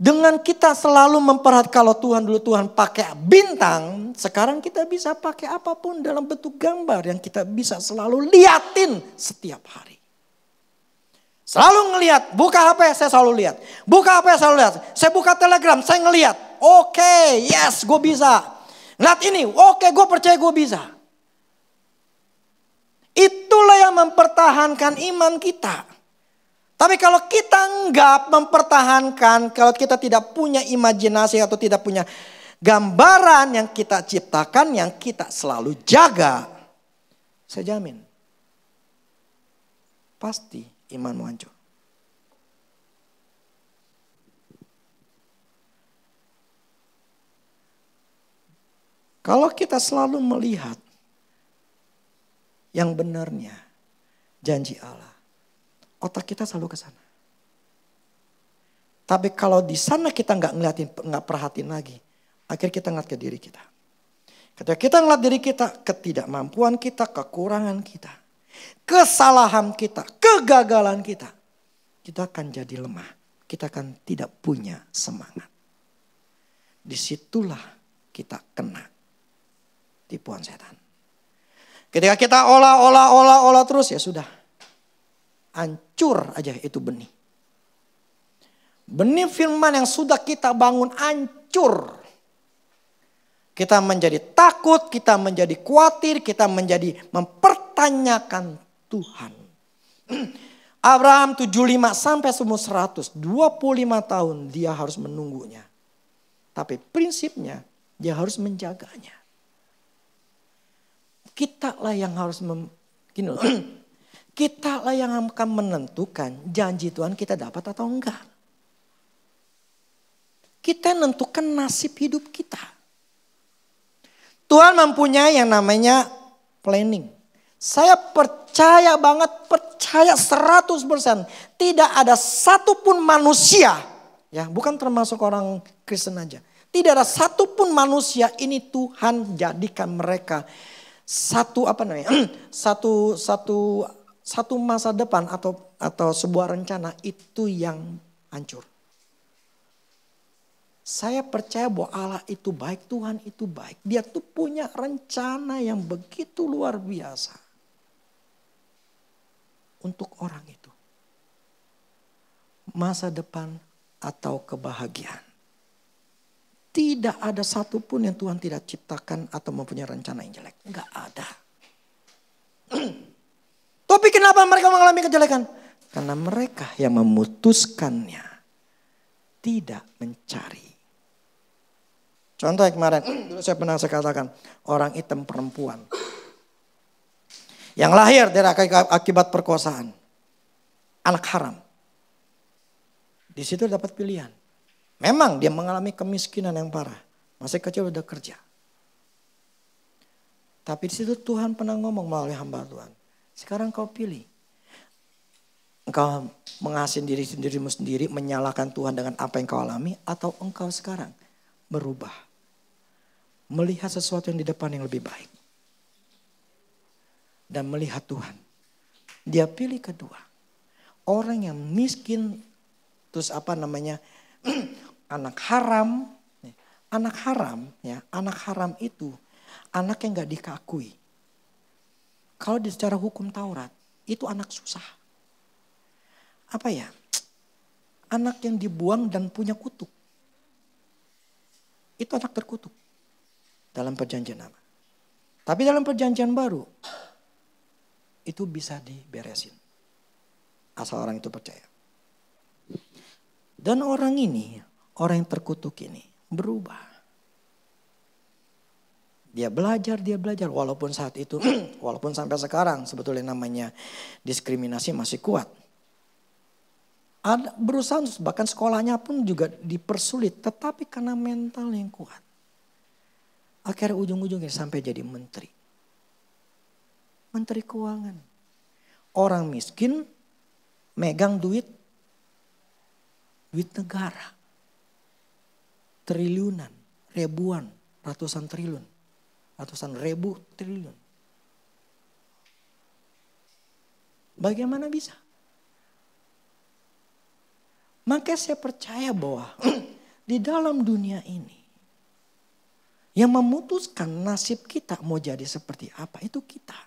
dengan kita selalu memperhatikan kalau Tuhan dulu Tuhan pakai bintang, sekarang kita bisa pakai apapun dalam bentuk gambar yang kita bisa selalu liatin setiap hari. Selalu ngelihat, buka HP saya selalu lihat. Buka HP saya selalu lihat. Saya buka Telegram, saya ngelihat. Oke, yes gue bisa. Lihat ini, oke gue percaya gue bisa. Itulah yang mempertahankan iman kita. Tapi kalau kita enggak mempertahankan, kalau kita tidak punya imajinasi atau tidak punya gambaran yang kita ciptakan, yang kita selalu jaga. Saya jamin. Pasti imanmu hancur. Kalau kita selalu melihat yang benarnya janji Allah, otak kita selalu ke sana. Tapi kalau di sana kita nggak perhatiin lagi, akhirnya kita ngeliat ke diri kita. Ketika kita ngeliat diri kita, ketidakmampuan kita, kekurangan kita, kesalahan kita, kegagalan kita, kita akan jadi lemah. Kita akan tidak punya semangat. Disitulah kita kena tipuan setan. Ketika kita olah terus, ya sudah. Hancur aja itu benih. Benih firman yang sudah kita bangun hancur. Kita menjadi takut, kita menjadi khawatir, kita menjadi mempertanyakan Tuhan. Abraham 75 sampai umur 100, 25 tahun dia harus menunggunya. Tapi prinsipnya dia harus menjaganya. Kitalah yang harus kitalah yang akan menentukan janji Tuhan kita dapat atau enggak. Kita menentukan nasib hidup kita. Tuhan mempunyai yang namanya planning. Saya percaya banget, percaya 100%. Tidak ada satupun manusia, ya bukan termasuk orang Kristen aja. Tidak ada satupun manusia ini Tuhan jadikan mereka satu masa depan atau sebuah rencana itu yang hancur. Saya percaya bahwa Allah itu baik, Tuhan itu baik. Dia tuh punya rencana yang begitu luar biasa untuk orang itu. Masa depan atau kebahagiaan. Tidak ada satupun yang Tuhan tidak ciptakan atau mempunyai rencana yang jelek. Enggak ada. Tapi kenapa mereka mengalami kejelekan? Karena mereka yang memutuskannya tidak mencari. Contoh kemarin, dulu saya pernah katakan orang hitam perempuan yang lahir dari akibat perkosaan, anak haram. Di situ dapat pilihan. Memang dia mengalami kemiskinan yang parah, masih kecil udah kerja. Tapi di situ Tuhan pernah ngomong melalui hamba Tuhan. Sekarang kau pilih. Engkau mengasihi dirimu sendiri, menyalahkan Tuhan dengan apa yang kau alami, atau engkau sekarang berubah. Melihat sesuatu yang di depan yang lebih baik. Dan melihat Tuhan. Dia pilih kedua. Orang yang miskin, terus anak haram. Anak haram itu anak yang gak dikakui. Kalau secara hukum Taurat, itu anak susah. Anak yang dibuang dan punya kutuk. Itu anak terkutuk. Dalam perjanjian lama. Tapi dalam perjanjian baru. Itu bisa diberesin. Asal orang itu percaya. Dan orang yang terkutuk ini berubah. Dia belajar. Walaupun saat itu, walaupun sampai sekarang sebetulnya namanya diskriminasi masih kuat. Ada berusaha, bahkan sekolahnya pun juga dipersulit. Tetapi karena mental yang kuat. Akhirnya ujung-ujungnya sampai jadi menteri. Menteri keuangan. Orang miskin megang duit negara. Triliunan, ribuan, ratusan triliun. Ratusan ribu triliun. Bagaimana bisa? Maka saya percaya bahwa di dalam dunia ini yang memutuskan nasib kita mau jadi seperti apa itu kita.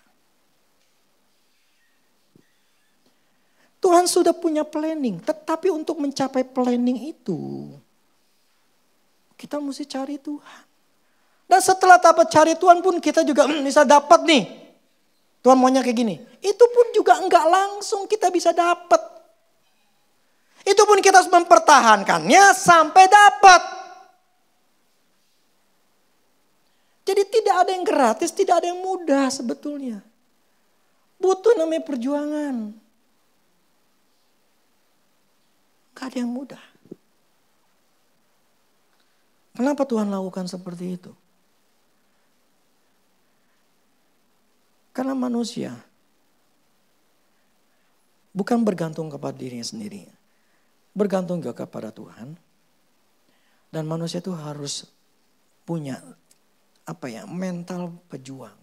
Tuhan sudah punya planning, tetapi untuk mencapai planning itu kita mesti cari Tuhan. Dan setelah dapat cari Tuhan pun kita juga bisa dapat nih. Tuhan maunya kayak gini. Itu pun juga enggak langsung kita bisa dapat. Itu pun kita harus mempertahankannya sampai dapat. Jadi tidak ada yang gratis, tidak ada yang mudah sebetulnya. Butuh namanya perjuangan. Gak ada yang mudah. Kenapa Tuhan lakukan seperti itu? Karena manusia bukan bergantung kepada dirinya sendiri. Bergantung juga kepada Tuhan. Dan manusia itu harus punya mental pejuang.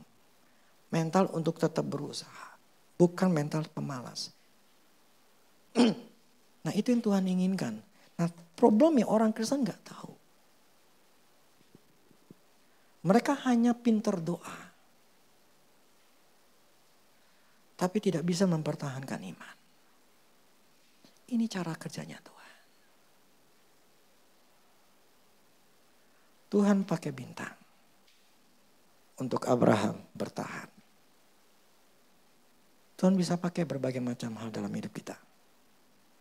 Mental untuk tetap berusaha. Bukan mental pemalas. Nah itu yang Tuhan inginkan. Nah problemnya orang Kristen gak tahu. Mereka hanya pintar doa. tapi tidak bisa mempertahankan iman. Ini cara kerjanya Tuhan. Tuhan pakai bintang untuk Abraham bertahan. Tuhan bisa pakai berbagai macam hal dalam hidup kita.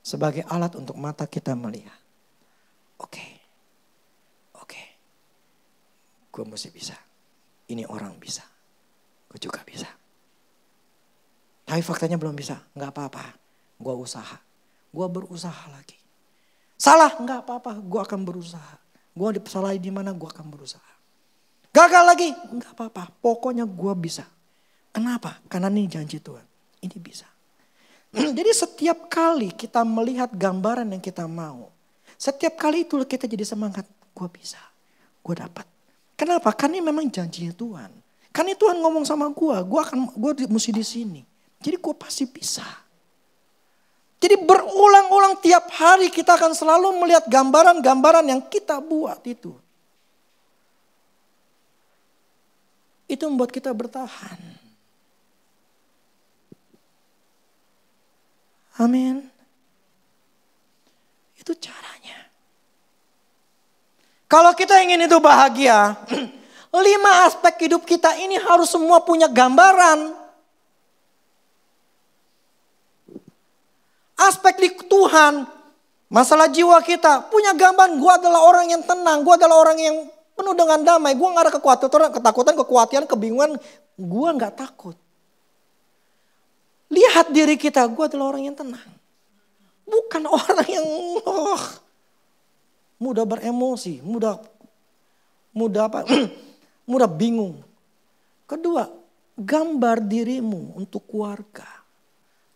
Sebagai alat untuk mata kita melihat. Oke. Gue mesti bisa. Ini orang bisa. Gue juga bisa. Tapi faktanya belum bisa. Gak apa-apa. Gue usaha. Gue berusaha lagi. Salah, gak apa-apa. Gue akan berusaha. Gue disalahin di mana, gue akan berusaha. Gagal lagi, gak apa-apa. Pokoknya gue bisa. Kenapa? Karena ini janji Tuhan. Ini bisa. Jadi setiap kali kita melihat gambaran yang kita mau. Setiap kali itu kita jadi semangat. Gue bisa. Gue dapat. Kenapa? Karena ini memang janjinya Tuhan. Karena Tuhan ngomong sama gue mesti di sini. Jadi gue pasti bisa. Jadi berulang-ulang tiap hari kita akan selalu melihat gambaran-gambaran yang kita buat itu. Itu membuat kita bertahan. Amin. Itu caranya. Kalau kita ingin itu bahagia, 5 aspek hidup kita ini harus semua punya gambaran. Aspek di Tuhan, masalah jiwa kita, punya gambaran. Gue adalah orang yang tenang, gue adalah orang yang penuh dengan damai. Gue gak ada ketakutan, kekhawatiran, kebingungan. Gue gak takut. Lihat diri kita, gue adalah orang yang tenang. Bukan orang yang mudah beremosi, mudah bingung. Kedua, gambar dirimu untuk keluarga.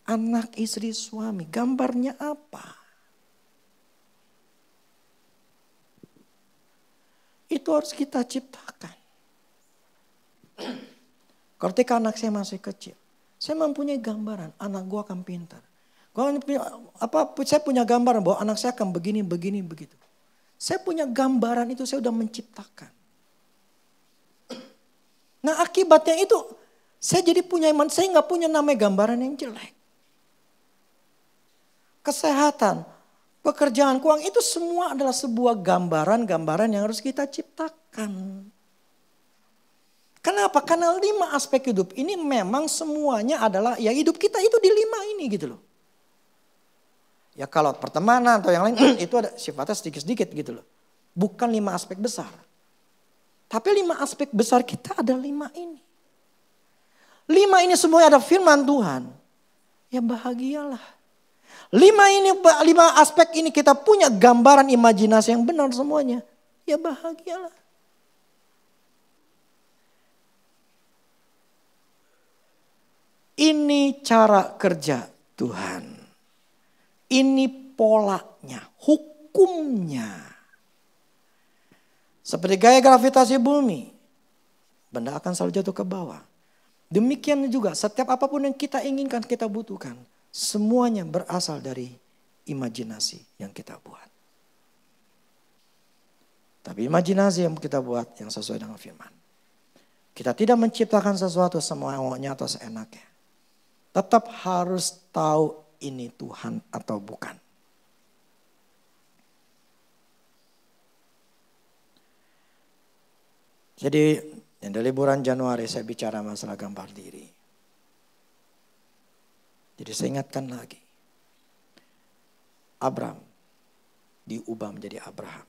Anak, istri, suami, gambarnya apa? Itu harus kita ciptakan. Ketika anak saya masih kecil, saya mempunyai gambaran anak gue akan pintar. Saya punya gambaran bahwa anak saya akan begini, begitu. Saya punya gambaran itu, saya sudah menciptakan. Nah akibatnya itu, saya jadi punya iman, saya nggak punya namanya gambaran yang jelek. Kesehatan, pekerjaan, keuangan, itu semua adalah sebuah gambaran-gambaran yang harus kita ciptakan. Kenapa? Karena 5 aspek hidup ini memang semuanya adalah, ya hidup kita itu di 5 ini gitu loh. Ya kalau pertemanan atau yang lain itu ada sifatnya sedikit-sedikit gitu loh. Bukan 5 aspek besar. Tapi 5 aspek besar kita ada 5 ini. 5 ini semuanya ada firman Tuhan. Ya bahagialah. 5 aspek ini kita punya gambaran imajinasi yang benar semuanya. Ya bahagialah. Ini cara kerja Tuhan. Ini polanya, hukumnya. Seperti gaya gravitasi bumi, benda akan selalu jatuh ke bawah. Demikian juga setiap apapun yang kita inginkan, kita butuhkan, semuanya berasal dari imajinasi yang kita buat. Tapi imajinasi yang kita buat yang sesuai dengan firman. Kita tidak menciptakan sesuatu semaunya atau seenaknya. Tetap harus tahu ini Tuhan atau bukan. Jadi di liburan Januari saya bicara masalah gambar diri. Jadi saya ingatkan lagi. Abram diubah menjadi Abraham.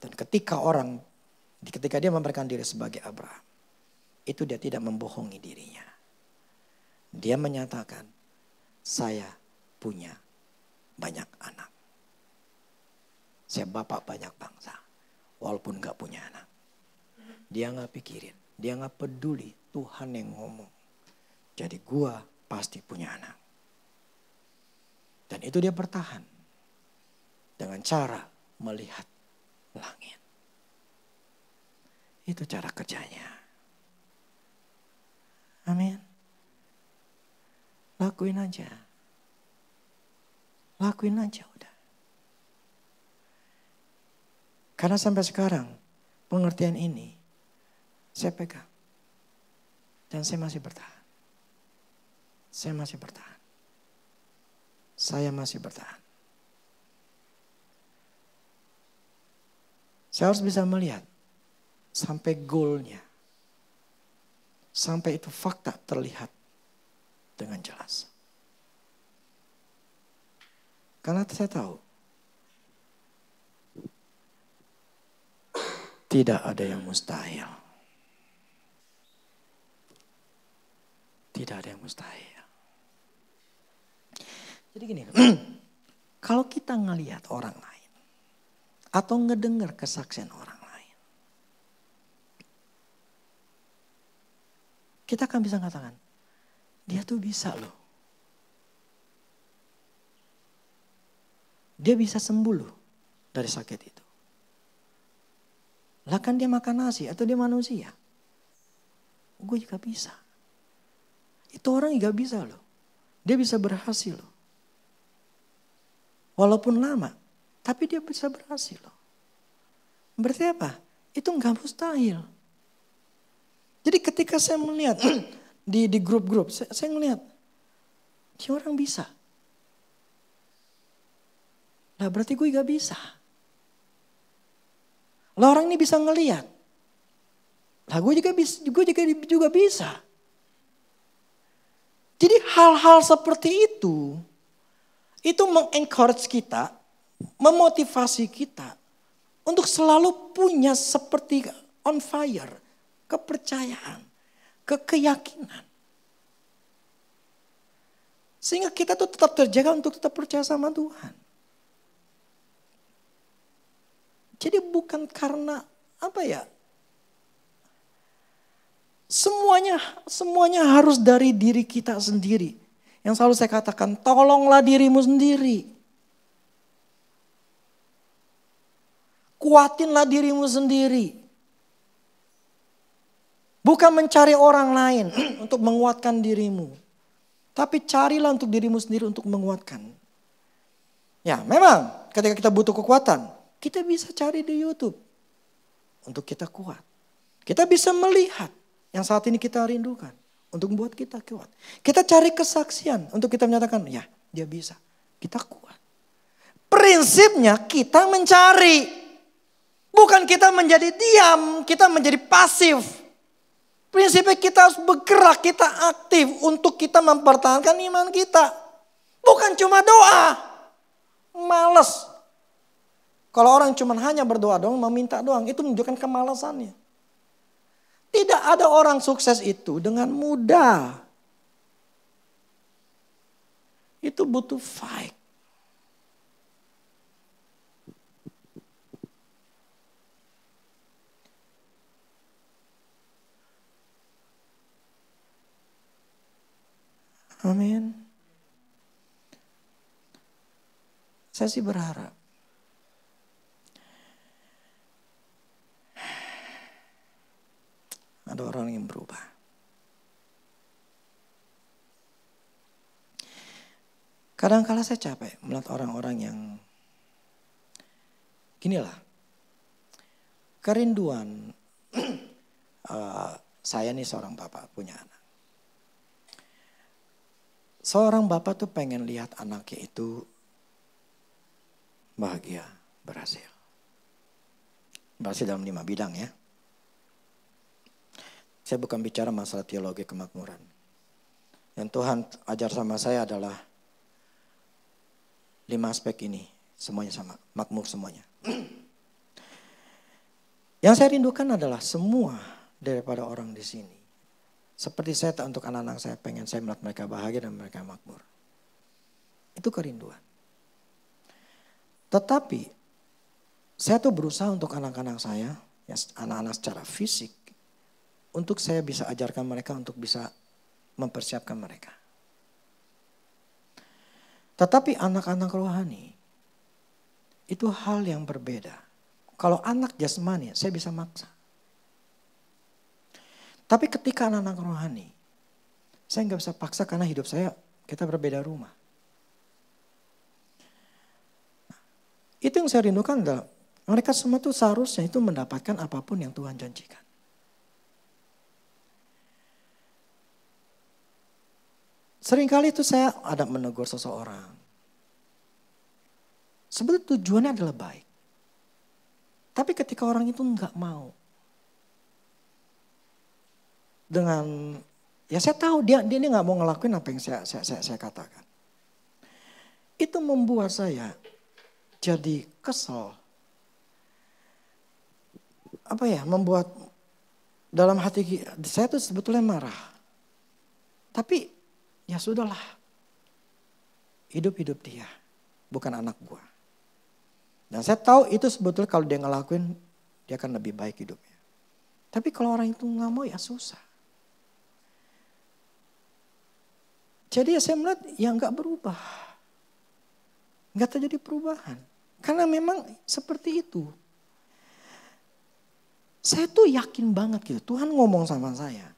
Dan ketika dia memberikan diri sebagai Abraham, itu dia tidak membohongi dirinya. Dia menyatakan, saya punya banyak anak. Saya bapak banyak bangsa, walaupun gak punya anak. Dia gak pikirin, dia gak peduli, Tuhan yang ngomong. Jadi gua pasti punya anak. Dan itu dia bertahan dengan cara melihat langit. Itu cara kerjanya. Amin. Lakuin aja. Lakuin aja udah. Karena sampai sekarang pengertian ini saya pegang. Dan saya masih bertahan. Saya masih bertahan. Saya masih bertahan. Saya harus bisa melihat sampai goalnya. Sampai itu fakta terlihat dengan jelas. Karena saya tahu tidak ada yang mustahil. Tidak ada yang mustahil. Jadi gini, kalau kita ngelihat orang lain atau ngedengar kesaksian orang lain, kita akan bisa katakan, dia tuh bisa loh. Dia bisa sembuh loh dari sakit itu. Lah kan dia makan nasi atau dia manusia. Gue juga bisa. Itu orang juga bisa loh. Dia bisa berhasil loh. Walaupun lama, tapi dia bisa berhasil loh. Berarti apa? Itu nggak mustahil. Jadi ketika saya melihat di grup-grup, saya melihat, dia orang bisa. Lah berarti gue gak bisa. Lah orang ini bisa ngelihat. Lah gue juga bisa. Jadi hal-hal seperti itu meng-encourage kita, memotivasi kita untuk selalu punya seperti on fire, kepercayaan, keyakinan. Sehingga kita tuh tetap terjaga untuk tetap percaya sama Tuhan. Jadi bukan karena apa ya? Semuanya harus dari diri kita sendiri. Yang selalu saya katakan, tolonglah dirimu sendiri. Kuatinlah dirimu sendiri. Bukan mencari orang lain untuk menguatkan dirimu. Tapi carilah untuk dirimu sendiri untuk menguatkan. Ya memang ketika kita butuh kekuatan, kita bisa cari di YouTube. Untuk kita kuat. Kita bisa melihat yang saat ini kita rindukan. Untuk membuat kita kuat. Kita cari kesaksian untuk kita menyatakan, ya dia bisa. Kita kuat. Prinsipnya kita mencari. Bukan kita menjadi diam, kita menjadi pasif. Prinsipnya kita harus bergerak, kita aktif untuk kita mempertahankan iman kita. Bukan cuma doa. Males. Kalau orang cuma hanya berdoa doang, meminta doang, itu menunjukkan kemalasannya. Tidak ada orang sukses itu dengan mudah. Itu butuh fight. Amin. Saya sih berharap ada orang yang berubah. Kadang-kala saya capek melihat orang-orang yang ginilah. Kerinduan saya nih seorang bapak punya anak. Seorang bapak tuh pengen lihat anaknya itu bahagia, berhasil. Berhasil dalam 5 bidang ya. Saya bukan bicara masalah teologi kemakmuran. Yang Tuhan ajar sama saya adalah 5 aspek ini. Semuanya sama, makmur semuanya. Yang saya rindukan adalah semua daripada orang di sini. Seperti saya untuk anak-anak saya, pengen saya melihat mereka bahagia dan mereka makmur. Itu kerinduan. Tetapi saya tuh berusaha untuk anak-anak saya, ya anak-anak secara fisik, untuk saya bisa ajarkan mereka untuk bisa mempersiapkan mereka. Tetapi anak-anak rohani itu hal yang berbeda. Kalau anak jasmani saya bisa maksa. Tapi ketika anak-anak rohani, saya nggak bisa paksa karena hidup saya kita berbeda rumah. Itu yang saya rindukan adalah mereka semua itu seharusnya itu mendapatkan apapun yang Tuhan janjikan. Seringkali itu saya ada menegur seseorang. Sebetulnya tujuannya adalah baik. Tapi ketika orang itu nggak mau. Dengan, ya saya tahu dia ini nggak mau ngelakuin apa yang saya katakan. Itu membuat saya jadi kesel. Apa ya, membuat dalam hati saya tuh sebetulnya marah. Tapi ya sudahlah. Hidup dia, bukan anak gua. Dan saya tahu itu sebetulnya kalau dia ngelakuin, dia akan lebih baik hidupnya. Tapi kalau orang itu nggak mau ya susah. Jadi ya saya melihat ya nggak berubah. Nggak terjadi perubahan. Karena memang seperti itu. Saya tuh yakin banget gitu, Tuhan ngomong sama saya.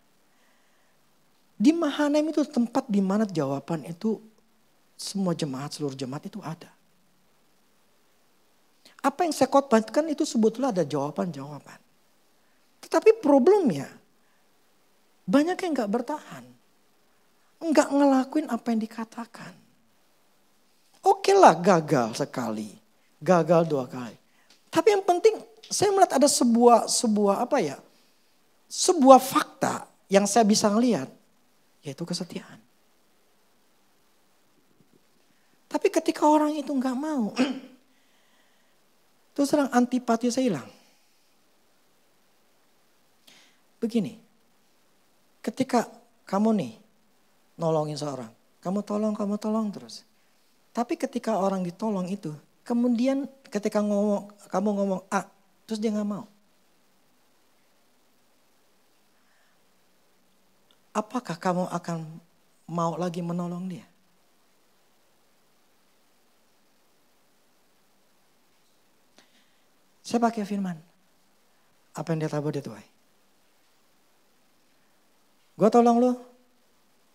Di Mahanaim itu tempat di mana jawaban itu semua jemaat, seluruh jemaat itu ada. Apa yang saya khotbahkan itu sebetulnya ada jawaban-jawaban. Tetapi problemnya banyak yang gak bertahan. Gak ngelakuin apa yang dikatakan. Oke lah gagal sekali, gagal 2 kali. Tapi yang penting saya melihat ada sebuah apa ya, sebuah fakta yang saya bisa ngelihat, yaitu kesetiaan. Tapi ketika orang itu gak mau, terus terang antipati saya hilang. Begini, ketika kamu nih nolongin seorang, kamu tolong terus. Tapi ketika orang ditolong itu, kemudian ketika kamu ngomong A, terus dia gak mau. Apakah kamu akan mau lagi menolong dia? Saya pakai firman. Apa yang dia tabur dia tuai. Gue tolong lo,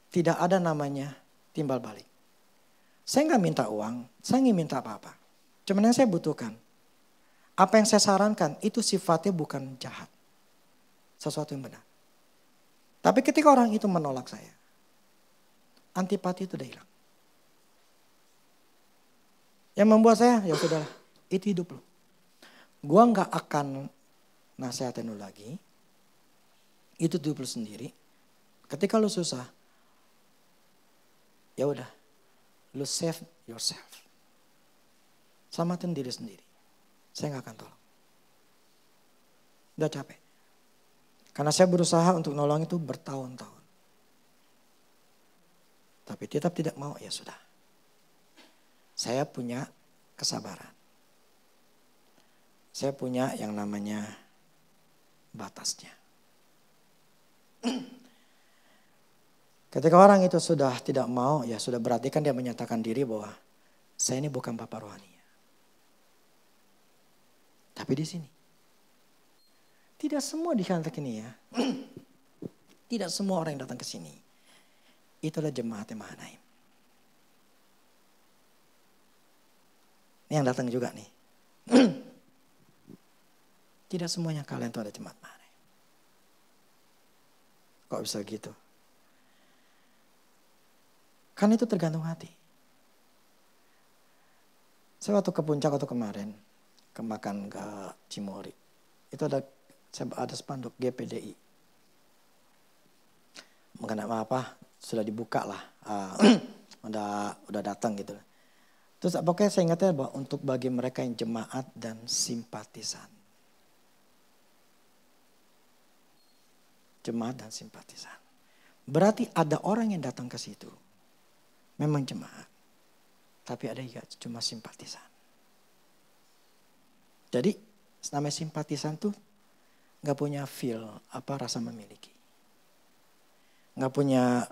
tidak ada namanya timbal balik. Saya gak minta uang, saya gak minta apa-apa. Cuman yang saya butuhkan, apa yang saya sarankan itu sifatnya bukan jahat. Sesuatu yang benar. Tapi ketika orang itu menolak saya, antipati itu udah hilang. Yang membuat saya, ya sudahlah, itu hidup lo. Gua gak akan nasihatin lo lagi. Itu hidup lo sendiri. Ketika lo susah, ya udah, lo save yourself. Selamatin diri sendiri. Saya gak akan tolong. Udah capek. Karena saya berusaha untuk nolong itu bertahun-tahun. Tapi tetap tidak mau, ya sudah. Saya punya kesabaran. Saya punya yang namanya batasnya. Ketika orang itu sudah tidak mau, ya sudah berarti kan dia menyatakan diri bahwa saya ini bukan bapak rohani. Tapi di sini. Tidak semua di kantor ini ya. Tidak semua orang yang datang ke sini. Itulah jemaat Mahanaim. Ini yang datang juga nih. Tidak semuanya kalian itu ada jemaat Mahanaim. Kok bisa gitu? Kan itu tergantung hati. Saya waktu ke puncak waktu kemarin. Makan ke Cimory. Itu ada spanduk GPDI. Mengenai apa sudah dibuka lah. Udah datang gitu. Terus pokoknya saya ingatnya bahwa untuk bagi mereka yang jemaat dan simpatisan. Jemaat dan simpatisan. Berarti ada orang yang datang ke situ. Memang jemaat. Tapi ada juga cuma simpatisan. Jadi namanya simpatisan tuh gak punya feel apa rasa memiliki. Gak punya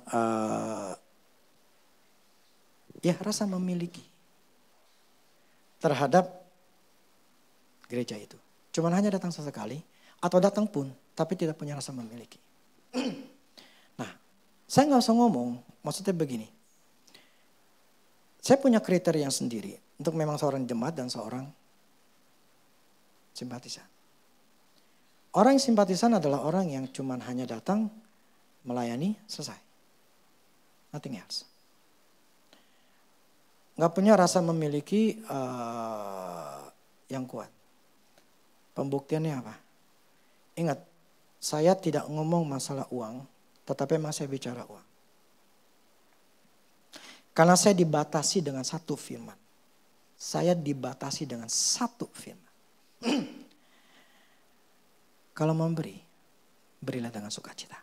rasa memiliki. Terhadap gereja itu. Cuman hanya datang sesekali. Atau datang pun tapi tidak punya rasa memiliki. Nah saya gak usah ngomong. Maksudnya begini. Saya punya kriteria yang sendiri. Untuk memang seorang jemaat dan seorang simpatisan. Orang yang simpatisan adalah orang yang cuman hanya datang, melayani, selesai. Nothing else. Gak punya rasa memiliki yang kuat. Pembuktiannya apa? Ingat, saya tidak ngomong masalah uang, tetapi memang saya bicara uang. Karena saya dibatasi dengan satu firman. Saya dibatasi dengan satu firman. Kalau memberi, berilah dengan sukacita.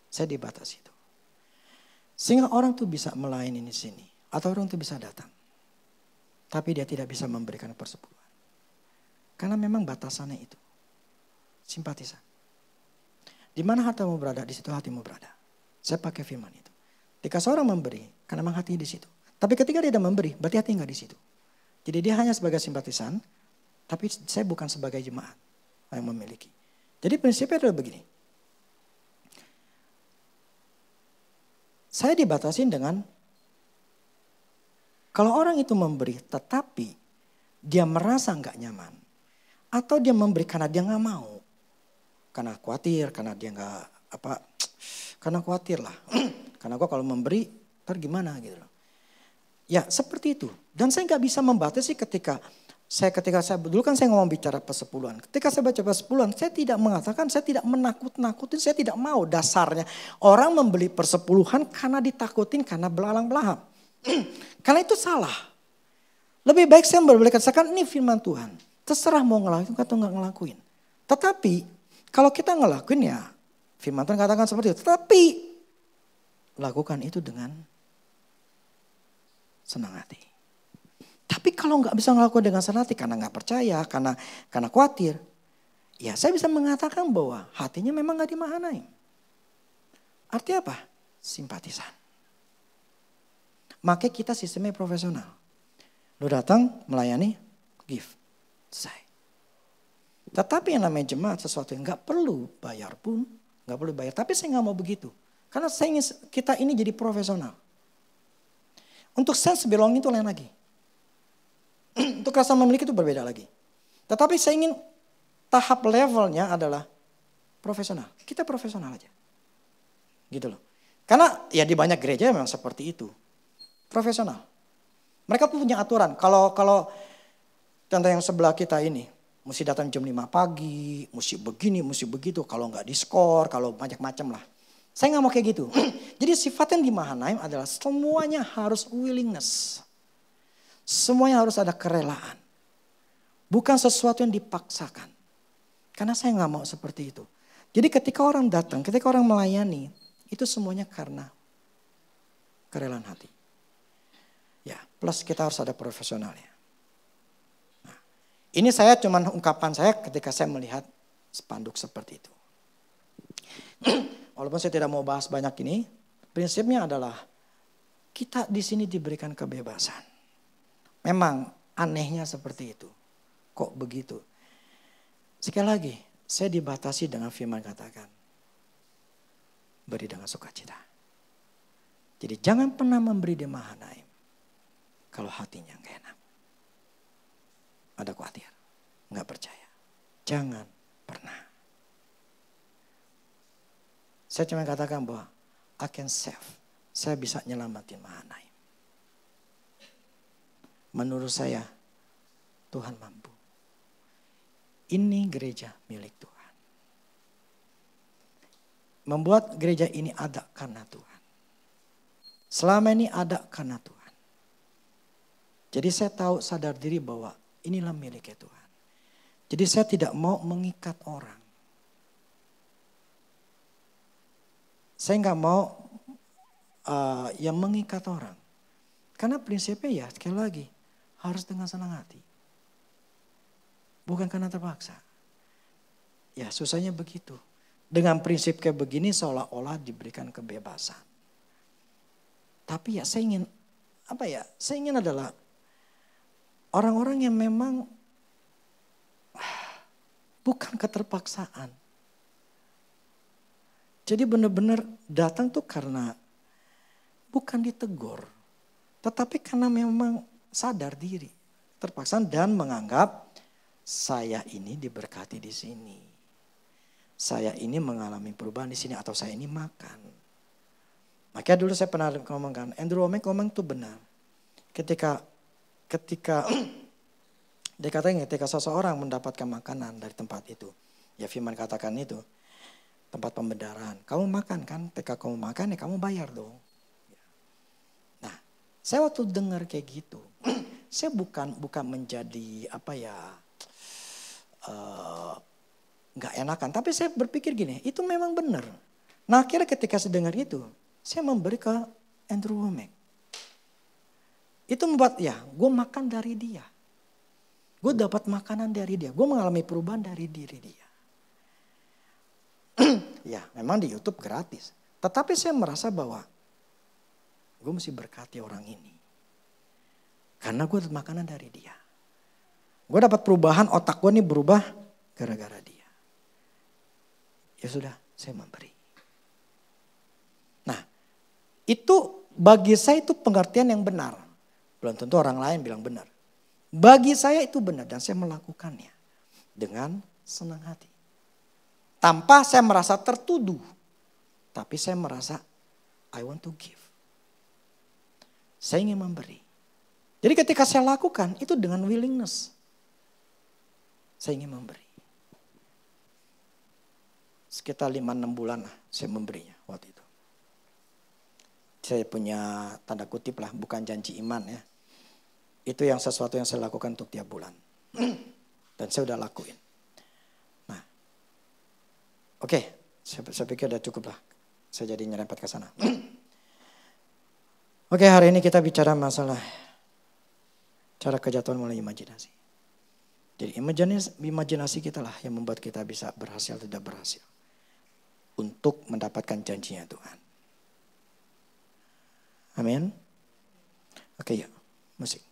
Saya dibatasi itu. Sehingga orang tuh bisa melayani di sini. Atau orang tuh bisa datang. Tapi dia tidak bisa memberikan persepuluhan. Karena memang batasannya itu. Simpatisan. Di mana hatimu berada, di situ hatimu berada. Saya pakai firman itu. Ketika seorang memberi, karena memang hatinya di situ. Tapi ketika dia tidak memberi, berarti hati nggak di situ. Jadi dia hanya sebagai simpatisan, tapi saya bukan sebagai jemaat yang memiliki. Jadi prinsipnya adalah begini. Saya dibatasi dengan, kalau orang itu memberi tetapi dia merasa nggak nyaman. Atau dia memberi karena dia nggak mau. Karena khawatir, karena dia nggak karena khawatir lah. Karena gue kalau memberi, ntar gimana gitu loh. Ya seperti itu. Dan saya nggak bisa membatasi ketika saya dulu kan saya ngomong bicara persepuluhan. Ketika saya baca persepuluhan, saya tidak mengatakan, saya tidak menakut-nakutin, saya tidak mau dasarnya. Orang membeli persepuluhan karena ditakutin, karena belalang belahap. Karena itu salah. Lebih baik saya boleh katakan ini firman Tuhan. Terserah mau ngelakuin atau nggak ngelakuin. Tetapi kalau kita ngelakuin ya firman Tuhan katakan seperti itu. Tetapi lakukan itu dengan senang hati. Tapi kalau nggak bisa ngelakuin dengan senang hati karena nggak percaya, karena khawatir, ya saya bisa mengatakan bahwa hatinya memang nggak di Mahanaim. Artinya apa? Simpatisan. Makanya kita sistemnya profesional. Lu datang melayani, give, selesai. Tetapi yang namanya jemaat sesuatu yang nggak perlu bayar pun, nggak perlu bayar. Tapi saya nggak mau begitu, karena saya ingin kita ini jadi profesional. Untuk sense belonging itu lain lagi. Untuk rasa memiliki itu berbeda lagi. Tetapi saya ingin tahap levelnya adalah profesional. Kita profesional aja. Gitu loh. Karena ya di banyak gereja memang seperti itu. Profesional. Mereka punya aturan. Kalau contoh yang sebelah kita ini. Mesti datang jam 5 pagi. Mesti begini, mesti begitu. Kalau nggak diskor, kalau macam-macam lah. Saya nggak mau kayak gitu. Jadi sifatnya di Mahanaim adalah semuanya harus willingness. Semuanya harus ada kerelaan. Bukan sesuatu yang dipaksakan. Karena saya nggak mau seperti itu. Jadi ketika orang datang, ketika orang melayani, itu semuanya karena kerelaan hati. Ya, plus kita harus ada profesionalnya. Nah, ini saya cuman ungkapan saya ketika saya melihat spanduk seperti itu. Walaupun saya tidak mau bahas banyak ini, prinsipnya adalah kita di sini diberikan kebebasan. Memang anehnya seperti itu. Kok begitu? Sekali lagi, saya dibatasi dengan firman katakan. Beri dengan sukacita. Jadi jangan pernah memberi di Mahanaim. Kalau hatinya gak enak. Ada khawatir. Gak percaya. Jangan pernah. Saya cuma katakan bahwa I can save. Saya bisa nyelamatin Mahanaim. Menurut saya, Tuhan mampu. Ini gereja milik Tuhan. Membuat gereja ini ada karena Tuhan. Selama ini ada karena Tuhan. Jadi saya tahu sadar diri bahwa inilah miliknya Tuhan. Jadi saya tidak mau mengikat orang. Saya nggak mau yang mengikat orang. Karena prinsipnya ya sekali lagi. Harus dengan senang hati. Bukan karena terpaksa. Ya susahnya begitu. Dengan prinsip kayak begini seolah-olah diberikan kebebasan. Tapi ya saya ingin, saya ingin adalah orang-orang yang memang bukan keterpaksaan. Jadi benar-benar datang tuh karena bukan ditegur. Tetapi karena memang sadar diri, terpaksa dan menganggap saya ini diberkati di sini. Saya ini mengalami perubahan di sini atau saya ini makan. Makanya dulu saya pernah ngomongkan, Andrew Wommack ngomong itu benar. Ketika dikatakan ketika seseorang mendapatkan makanan dari tempat itu, ya firman katakan itu, tempat pembenaran. Kamu makan kan, ketika kamu makan ya kamu bayar dong. Nah, saya waktu dengar kayak gitu, saya bukan menjadi nggak enakan, tapi saya berpikir gini, itu memang benar. Nah, akhirnya ketika saya dengar itu, saya memberi ke Andrew Wommack. Itu membuat gue makan dari dia. Gue dapat makanan dari dia. Gue mengalami perubahan dari diri dia. Ya memang di YouTube gratis. Tetapi saya merasa bahwa gue mesti berkati orang ini. Karena gue dapat makanan dari dia. Gue dapat perubahan, otak gue nih berubah gara-gara dia. Ya sudah, saya memberi. Nah, itu bagi saya itu pengertian yang benar. Belum tentu orang lain bilang benar. Bagi saya itu benar dan saya melakukannya dengan senang hati. Tanpa saya merasa tertuduh. Tapi saya merasa I want to give. Saya ingin memberi. Jadi ketika saya lakukan itu dengan willingness. Saya ingin memberi. Sekitar 5-6 bulan lah saya memberinya waktu itu. Saya punya tanda kutip lah, bukan janji iman ya. Itu yang sesuatu yang saya lakukan untuk tiap bulan. Dan saya udah lakuin. Nah, oke, saya pikir udah cukup lah. Saya jadi nyerempet ke sana. Oke, hari ini kita bicara masalah cara kejatuhan mulai imajinasi. Jadi imajinasi kita lah yang membuat kita bisa berhasil atau tidak berhasil. Untuk mendapatkan janjinya Tuhan. Amin. Oke, ya, musik.